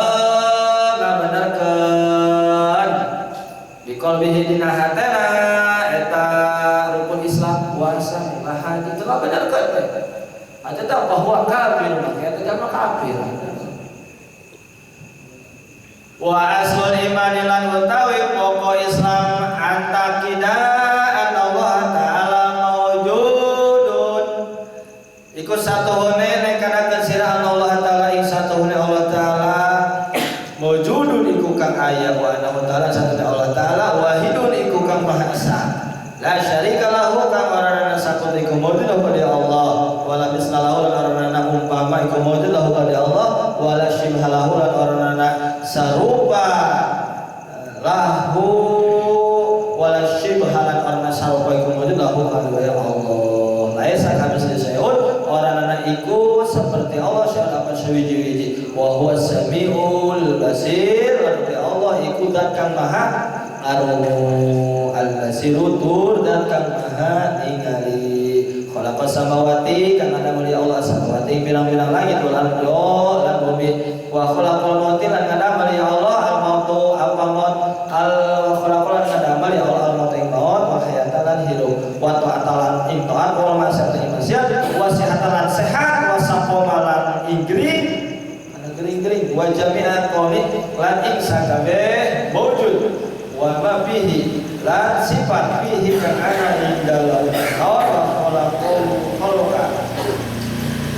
Speaker 2: ngabenerkeun bi qalbihi dina hatena eta rukun Islam puasa haji itu benerkeun aja tah bahwa kafir maka eta jalma kafir. Wa aslul iman lan utawi pokok Islam antakida Allah taala maujudun iku satuhune nekanakeun sirah Allah taala ing satuhune Allah taala maujudun iku kang aya wa Allah taala satuhune Allah taala wahidun iku kang maha esa la syarika lahu kang ora sakut iku maujud pada Allah wala mislalahu lan ora umpama iku maujud lahu pada Allah wala syibhalahu lan ora sarupa lahu wala syibhalan arna sarupa iku maujud lahu pada Allah laisa kamitsli syai'un orangna iku seperti Allah syarapa sawiji-wiji wa huwa samiul basir berarti Allah iku zat kang maha aruh al-basiru tur zat kang maha ningali khalaqas samawati kang ada mulia Allah samawati pirang-pirang langit wal ardi lan bumi wa khalaqal mauti lan ada mulia Allah al-mautu al-maut al-khalaqal lan ada mulia Allah al-maut ing maut wa hayatan lan hidup wa ta'atalan ing taat wal masyaallah maksiat wa sihatan sehat wa sapomalan inggring ana gering-gering wa jami'at qawli lan ing sakabeh maujud wa ma fihi lan sifat fihi kang ana ing dalam Allah khalaqal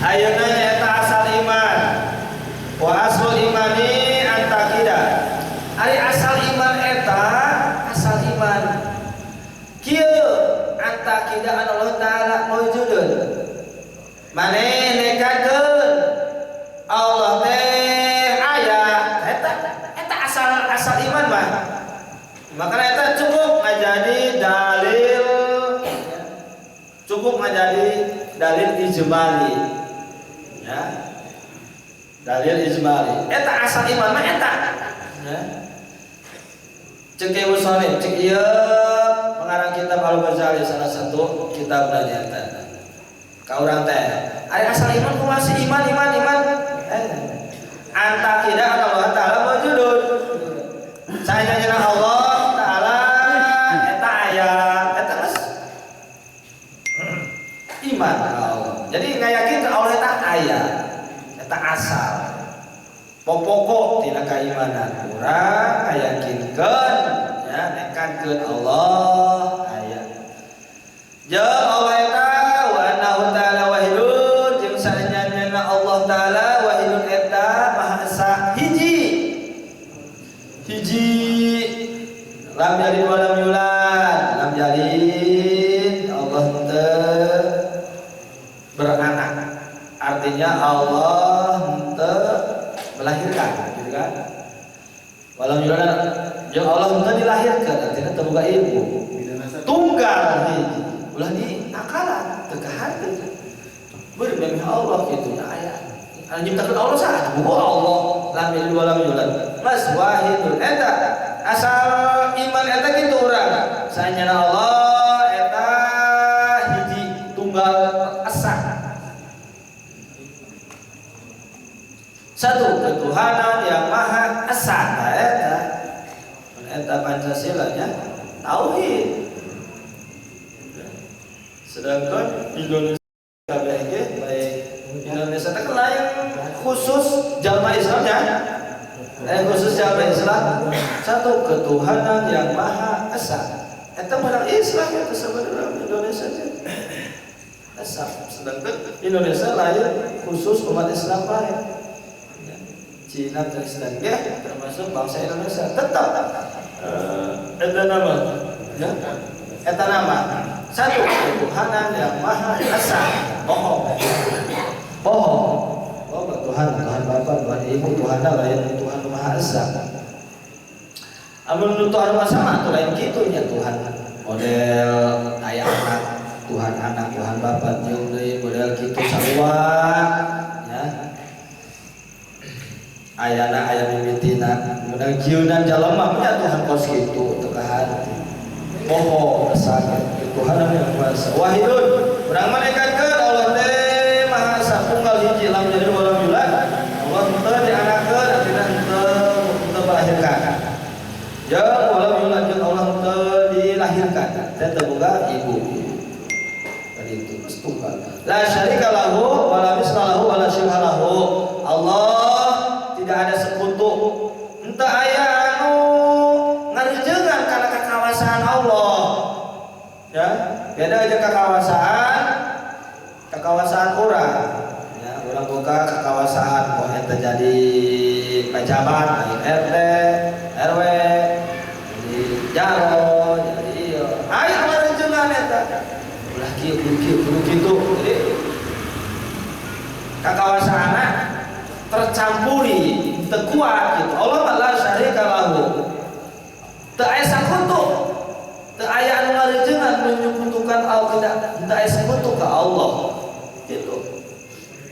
Speaker 2: ayeuna eta asal iman wa asal imani antakida ari asal iman eta asal iman kieu antakida Allah taala maujudun mane nekakeun Allah teh aya eta asal iman mah makanya eta cukup ngajadi dalil cukup menjadi dalil ijmali ya dalil ijmali eta asal iman mah eta ya cek ieu musonif cek ieu pengarang kitab Al-Ghazali salah satu kitab eta
Speaker 3: ka urang teh ari asal iman ku masih iman antakida Allah taala wujud saenyana Allah taala eta aya eta geus iman ka Allah jadi ngayakin ka Allah eta aya eta asal pokok tina keimanan urang ngayakinkeun ya nekankeun Allah aya jeung Allah eta wa annahu ta'ala wahidun jeung saenyana Allah taala wahidun eta maha esa hiji lam yalid wa lam yulad lam yalid Allah teu beranak artinya Allah teu melahirkan gitu kan walam yulad jeung Allah teu dilahirkan artinya teu boga ibu tunggal hiji ulah diakalan teu kahareup beureum demi Allah kitu nya aya anu nyiptakeun Allah saha Allah lam yalid wa lam yulad mas wahidun eta asal iman eta kitu urang saenyana Allah eta hiji tunggal esa satu ketuhanan yang maha esa eta Pancasila nya tauhid sedangkan Indonesia KBG baik Indonesia teh lain khusus jalma Islamnya khusus jalma Islam satu ketuhanan yang maha esa eta orang Islam itu sebenarnya Indonesia esa sedangkan Indonesia lain khusus umat Islam lain Cina Kristen termasuk bangsa Indonesia tetap eta nama ya eta nama satu ketuhanan yang maha esa bohong Tuhan Bapa Tuhan Ibu Tuhan lain Tuhan maha esa amun Tuhan sama atuh lain kitu nya Tuhan model aya anak Tuhan anak Tuhan Bapa jeung deui model kitu sarua ya ayana aya mimitina model jieunan jalema nya Tuhan kos kitu teu kahati bohong esa Tuhan yang maha esa wahidun urang manekakeun Allah teh maha esa tunggal hiji lam yalid wa lam yulad Allah teu dianakkeun artina teu melahirkan jeung wa lam yulad jeung Allah teu dilahirkan teh teu boga ibu tadi itu tunggal la syarika lahu wa la misla lahu wa la syibha lahu Allah tidak ada sekutu henteu aya anu ngarejeungan kana kekawasaan Allah ya beda aja kekawasaan urang ya urang boga kekawasaan poe terjadi pejabat RT RW jadi jaro jadi ieu aya ngarejeungan eta ulah kieu kudu kitu jadi kekawasaanna tercampuri teu kuat gitu Allah la syarika lahu teu aya sakutu teu aya anu ngarejeungan menyekutukan Allah teu aya sakutu ka Allah gitu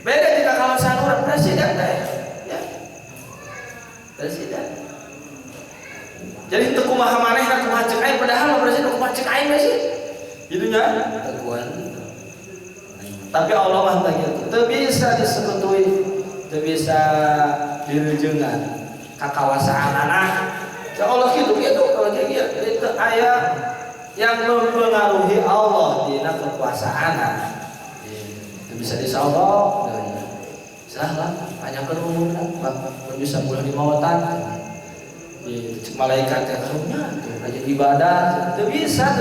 Speaker 3: beda di kekawasan urang presiden teh ya presiden jadi teu kumaha manehna kumaha ceuk aing padahal presiden kumaha ceuk aing sih gitu nya tapi Allah mah teh gitu teu bisa disekutuin teu bisa direjeungan kakawasaan anak ya Allah gitu kalau kayak gitu itu aya yang mempengaruhi Allah dina kekuasaan itu bisa disalok salah tanyakeun umurna bapak bisa mulai di mawatan di malaikat yang karunya aja ibadah itu bisa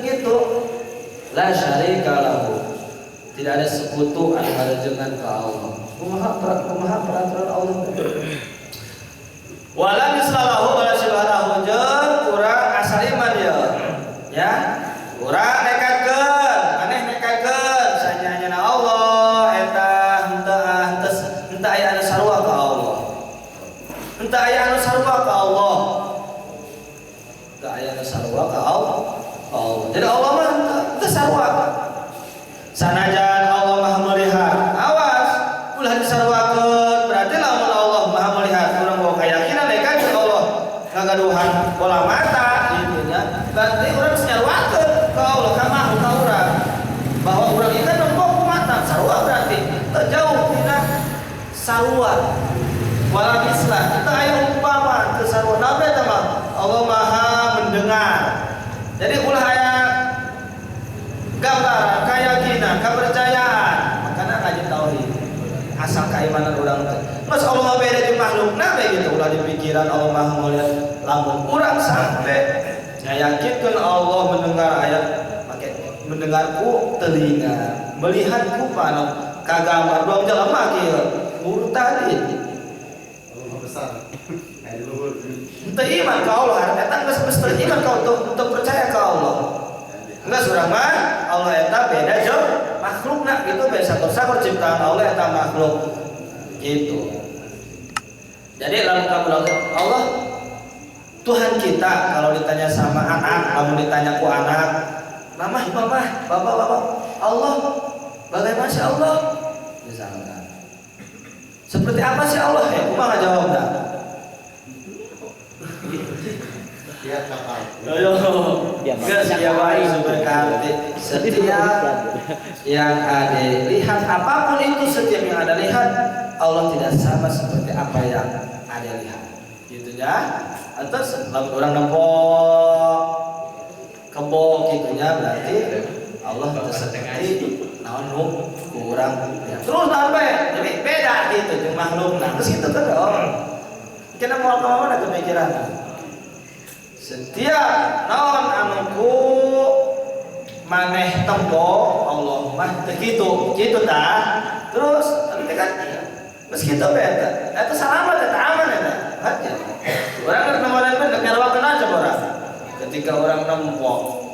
Speaker 3: gitu la syarika lahu tidak ada sekutu antara dengan Allah kumaha peraturan Allah wala mislalahu wala syibhalahu jeung urang asal iman ya urang nekakeun maneh nekakeun sanyana Allah eta henteu aya anu sarua ka Allah henteu aya anu sarua ka Allah teu aya anu sarua ka Allah jadi Allah mah teu sarua sanajan Allah Maha melihat awas ulah disarwakeun berarti lamun Allah Maha melihat urang bawa keyakinan nekat Allah ngagaduhan bola mata gitu nya berarti urang sarwakeun ka Allah ka maha ka urang bahwa urang ieu kan nembok mata sarua wala mislah kita aya umpama teu sarua nabi mah Allah Maha mendengar. Jadi ulah aya gambaran keyakinan kepercayaan makanya ngaji tauhid asal keimanan urang teh mas Allah beda jeung makhlukna bae gitu ulah di pikiran Allah Maha melihat lamun urang sampai yakinkeun Allah mendengar ayat make mendengarku telinga melihatku panot kagambar dua jelema kieu murtadin Allah besar teu iman ka Allah eta geus teu iman ka untuk percaya ka Allah geus urang mah Allah eta beda jeung makhlukna gitu biasa sakur ciptaan Allah eta makhluk gitu. Jadi lamun kamu Allah Tuhan kita kalau ditanya sama anak, kamu ditanya ku anak, mamah, bapak, Allah, bagaimana sih Allah? Misalkan, seperti apa sih Allah? Ya, kumaha jawabnya? Setiap yang ada lihat apapun itu setiap yang ada lihat Allah tidak sama seperti apa yang ada lihat. Gitu ya. Atau orang nempok kebo gitunya berarti Allah seperti naon kurang ya. Terus sampai jadi beda gitu jeung makhluk nah geus kitu teh kena moal ka mana kepikiran setiap naon anu ku maneh tempo Allah mah teh kitu tah terus tapi kan geus kitu beda eta salamat eta aman eta aja. Orang kan kemarin pun ngerawat aja orang. Ketika orang nempok,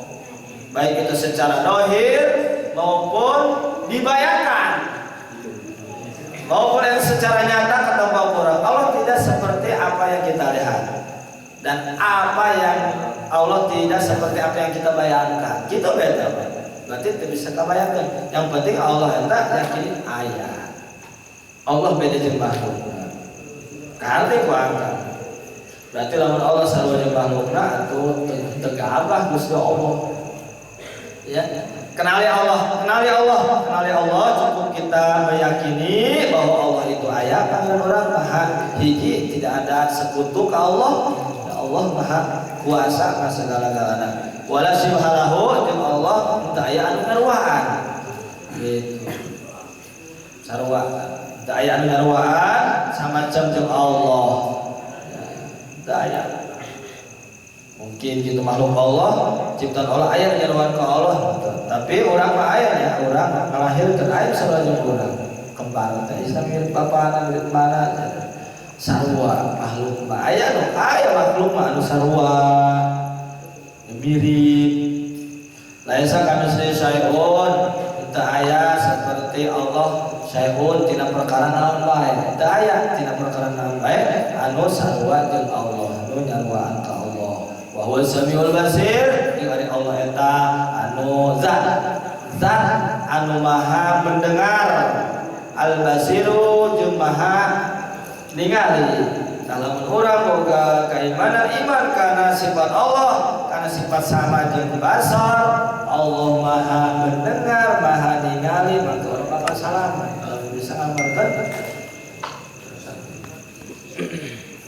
Speaker 3: baik itu secara dohir maupun dibayangkan, maupun yang secara nyata ketemu orang. Allah tidak seperti apa yang kita lihat dan apa yang Allah tidak seperti apa yang kita bayangkan. Gitu beda. Berarti tidak bisa kita bayangkan. Yang penting Allah hendak yakini ayat. Allah beda jeung makhluk. Kali kuangkat. Berarti lamun Allah sarua jeung makhlukna atuh tegabah Gusti Allah. Ya, kenali Allah cukup kita meyakini bahwa Allah itu aya pangan orang maha hiji tidak ada sekutu ka Allah. Ya Allah maha kuasa ka segala-galana. Wala syibhalahu jeung Allah teu aya anu ngaruaan. Gitu. Sarua teu aya anu ngaruaan samacam jeung Allah. Daya mungkin gitu makhluk Allah ciptaan Allah aya nyaruan ke Allah tapi orang mah aya ya orang ngalahirkeun aya sarua orang kembar teh Islam mirip papana mirip mana sarua makhluk mah aya nu aya makhluk mah anu sarua mirip laisa kamisli syai'un teu aya seperti Allah syai'un tina perkara naon bae teu aya tina perkara naon bae anu sarua jeung Allah anu nyaruaan ka Allah wa huwa samiul basir jeung ari Allah eta anu zat anu maha mendengar al basiru jeung maha ningali kalau urang boga keimanan iman kana sifat Allah kana sifat sama jeung basar Allah maha mendengar maha ningali maka urang bakal salamat kalau bisa amalkan.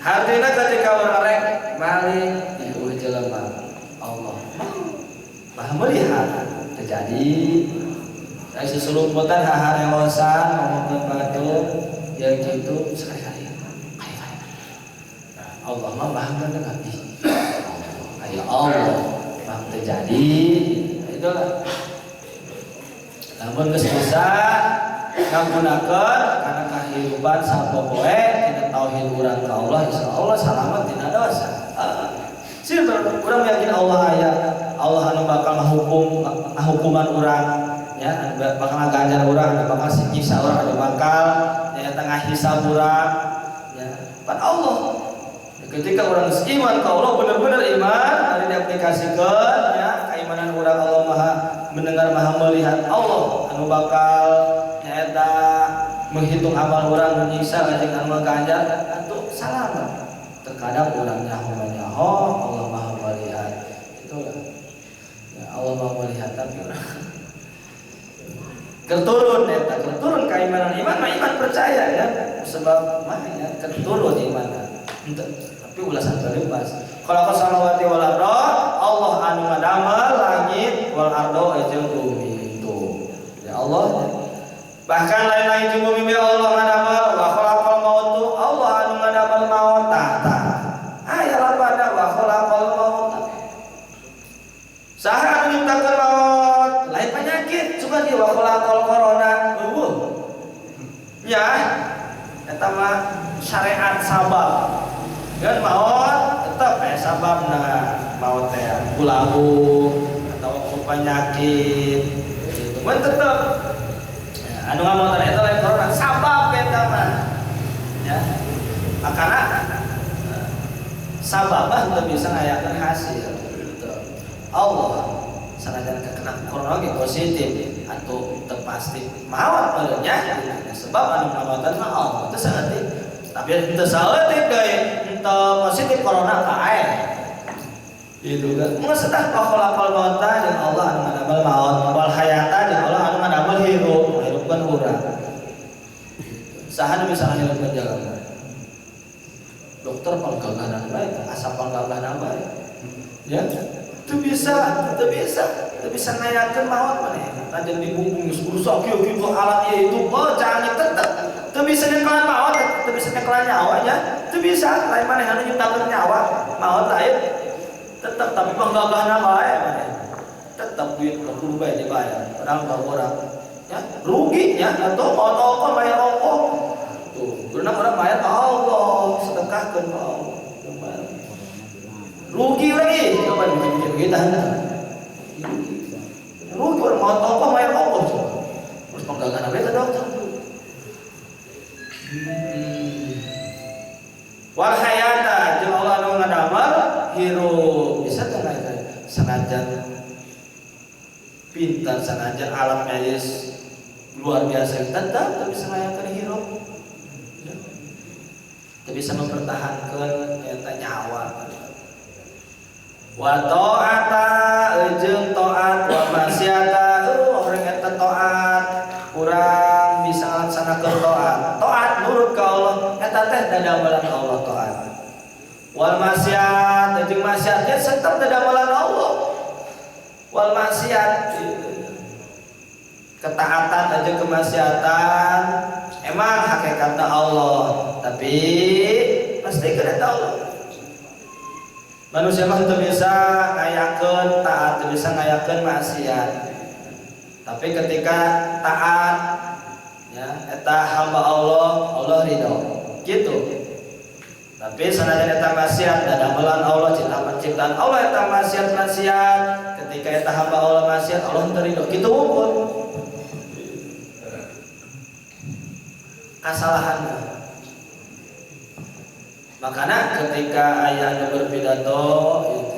Speaker 3: Artinya ketika orang rek balik di jelema Allah maha melihat terjadi dari seselumputan hahareosan ngomongkeun batur yang gitu sekali-kali Allah maha mendengar kayak Allah maha terjadi itulah namun geus bisa ngagunakeun kana kahirupan sapopoe tina tauhid urang ka Allah insyaallah salamet tina dosa. Sir urang yakin Allah aya, Allah anu bakal ngahukuman urang ya, bakal ngaganjar urang, bakal nyiksa urang, bakal nya tengah hisab urang ya. Pan Allah ketika urang iman ka Allah bener-bener iman ari diaplikasikeun ya keimanan urang Allah maha mendengar maha melihat Allah anu bakal nyaeta menghitung amal orang menyiksa lajeng anu ganjar atuh salamat terkadang urang nyaho Allah maha melihat itulah ya Allah maha melihat tapi urang Keturun eta, keturun keimanan iman mah iman percaya ya. Sebab mah ya keturun iman. Tapi ulasan terlepas. Khalaqa samawati wal arda, Allah anu ngadamel langit wal arda jeung bumi itu. Ya Allah. Bahkan lain-lain jeung bumi Allah ngadamel wa khalaqal maut, Allah anu ngadamel maut tah. Aya lapada wa khalaqal maut. Saha anu nyiptakeun maut? Lain penyakit, coba di wa khalaqal corona. Ya, eta mah syariat sabab. Dan maut tetap sababna maut teh ulahu atau penyakit gitu. Mun tetep ya, anu ngamotan eta lain corona sabab eta mah. Ya. Makana sababah teu bisa ngayakeun hasil. Gitu. Allah sanajan kena corona ge positif atau teu pasti maot barunya sebab anu ngamotan mah Allah teu saeutik. Tapi teu saeutik deui positif corona ka ae. Itu kan. Mun setah pakholakal mauta jeung Allah anu ngadamel maut wal hayata jeung Allah anu ngadamel hirup, hirupkeun urang. Saha nu bisa ngahirupkeun jalma? Dokter panggagahan bae, asa panggagahan bae. Ya, teu bisa ngayakeun maut maneh. Tajam dibungkung geus rusak kieu kitu alat ieu itu canggih tetep. Teu bisa nyekelan maut, teu bisa nyekelan nyawa nya. Teu bisa, lain maneh anu nyiptakeun nyawa, maut lain. Tetep tapi panggagahan bae maneh. Tetep duit kudu bae dibayar. Padahal urang ya rugi nya atau ongkos bayar ongkos. Tuh, berenang orang bayar Allah, sedekahkeun ka Allah. Rugi lagi, coba dipikir kita. Rugi orang mau ongkos bayar ongkos. Terus panggagahan bae dokter. Wal hayata jeung Allah anu ngadamel hirup bisa teh sanajan pintar sanajan alam medis luar biasa tetap bisa ngayakeun hirup ya. Bisa mempertahankan eta nyawa wa ta'ata jeung taat wa maksiata orang eta taat kurang bisa laksanakeun taat nurut ka Allah eta teh dadamelan Allah taat wal maksiat jeung maksiatnya tetep dadamelan Allah wal maksiat ketaatan aja kemaksiatan emang hakikatnya Allah tapi pasti kena Allah. Manusia mah teu bisa ngayakeun taat, teu bisa ngayakeun maksiat. Tapi ketika taat ya eta hamba Allah ridho. Gitu. Tapi sanajan eta maksiat dadamelan Allah ciptaan Allah eta maksiat ketika eta hamba Allah maksiat Allah teu ridho. Kitu unggul. Kesalahan. Makanya ketika ayahnya berpidato itu,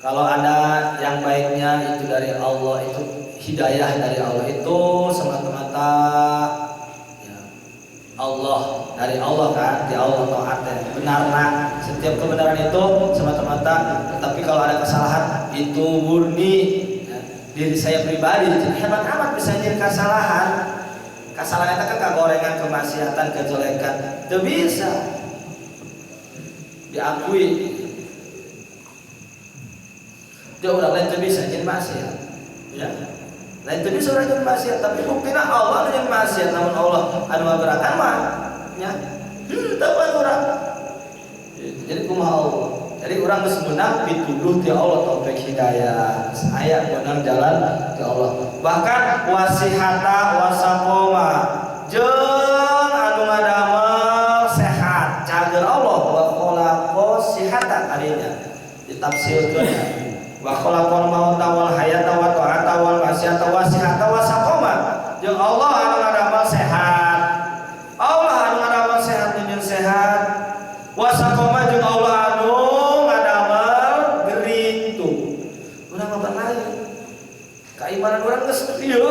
Speaker 3: kalau ada yang baiknya itu dari Allah, itu hidayah dari Allah, itu semata-mata ya, Allah dari Allah kan, di Allah taatnya benarnya setiap kebenaran itu semata-mata. Tapi kalau ada kesalahan itu murni ya, diri saya pribadi. Hebat amat bisa jadi kesalahan. Kesalahan itu kan kegorengan, kemaksiatan, kejelekan. Tidak bisa diakui. Dia orang lain tidak bisa jadi maksiat. Ya, lain tidak bisa orang jadi maksiat. Tapi buktinya Allah jadi maksiat. Namun Allah anu ngabarakan mah, ya, tapi orang. Jadi kumaha Allah. Jadi orang sebenarnya dituduh ti Allah taufik hidayah. Saya menang jalan ke Allah. Bahkan wasihata wasaqoma jeung anu ngadamel sehat cager Allah wa khalaqa sihatan arinya ditafsirkeun wa khalaqal mauta wal hayata wa ta'ata wal masyata wasihata wasaqoma jeung Allah anu ngadamel sehat. Allah anu ngadamel sehat jeung sehat wasaqoma jeung Allah anu keimanan orang geus ieu.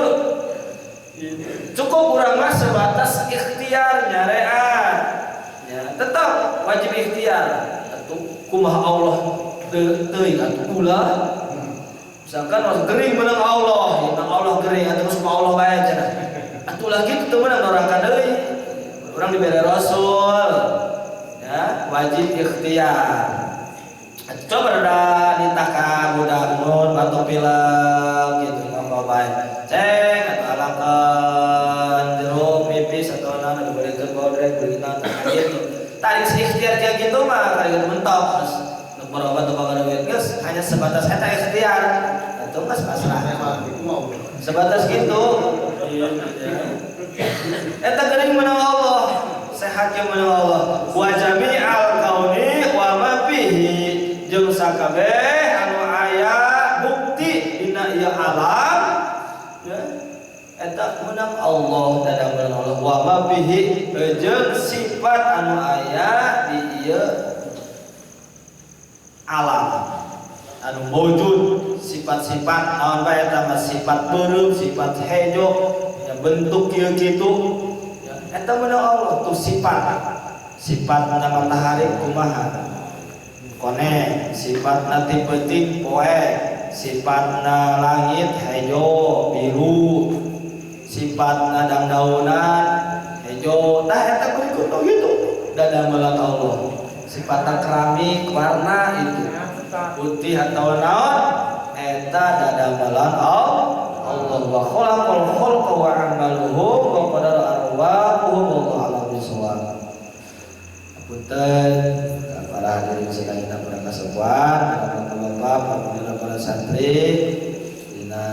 Speaker 3: Cukup urang mah sebatas ikhtiar nyarean. Ya, tetap wajib ikhtiar. Atuh kumaha Allah teuing atuh ulah. Misalkan orang gering menang Allah, menang Allah gering atuh ikhtiar. Coba dah ditakan budak nun batuk pilek gitu ngomong baik. Cek atau alangkan jeruk pipis atau nana diberikan bodrek berikan tangan gitu. Tarik ikhtiar kayak gitu mah kayak mentok terus berobat atau bakal duit guys hanya sebatas eta ikhtiar. Itu mas pasrah. Sebatas gitu. Eta geuning menawa Allah, sehatnya menawa Allah. Wa jami'al kauni wa ma fihi. Jeung sakabeh anu aya bukti dina ieu alam ya eta meunang Allah dadang Allah wa ma bihi jeung sifat anu aya di ieu alam anu wujud sifat-sifat naon bae eta mah sifat beureum sifat hejo ya bentuk kieu kitu ya eta meunang Allah tuh sifat matahari kumaha kone sifatna ti peuting poe sifatna langit hejo biru sifatna dandaunan hejo tah eta kudu gitu dadamelan Allah sifatna keramik warna itu putih atau naon eta dadamelan Allah wa khalaqal khalqa wa amaluhum wa qadara arwahum wallahu a'lam bishawab. Punten para hadirin sedang kita pada kesepuan, para para santri, dina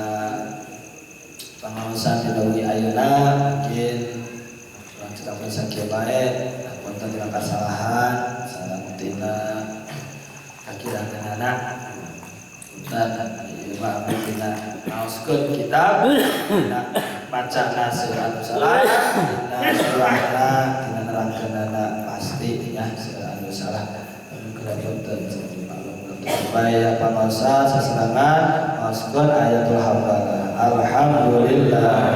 Speaker 3: pengawasan di dawi ayeuna mungkin kurang cekapan sakieu bae, punten dina kasalahan, salah tina akhiratna punten ieu mah dina maoskeun kitab, dina bacana seurang salah, dina surahna dina nerangkeunana pasti ya seurang salah. Supaya pamasa seserangan masukkan ayatul hamdalah alhamdulillah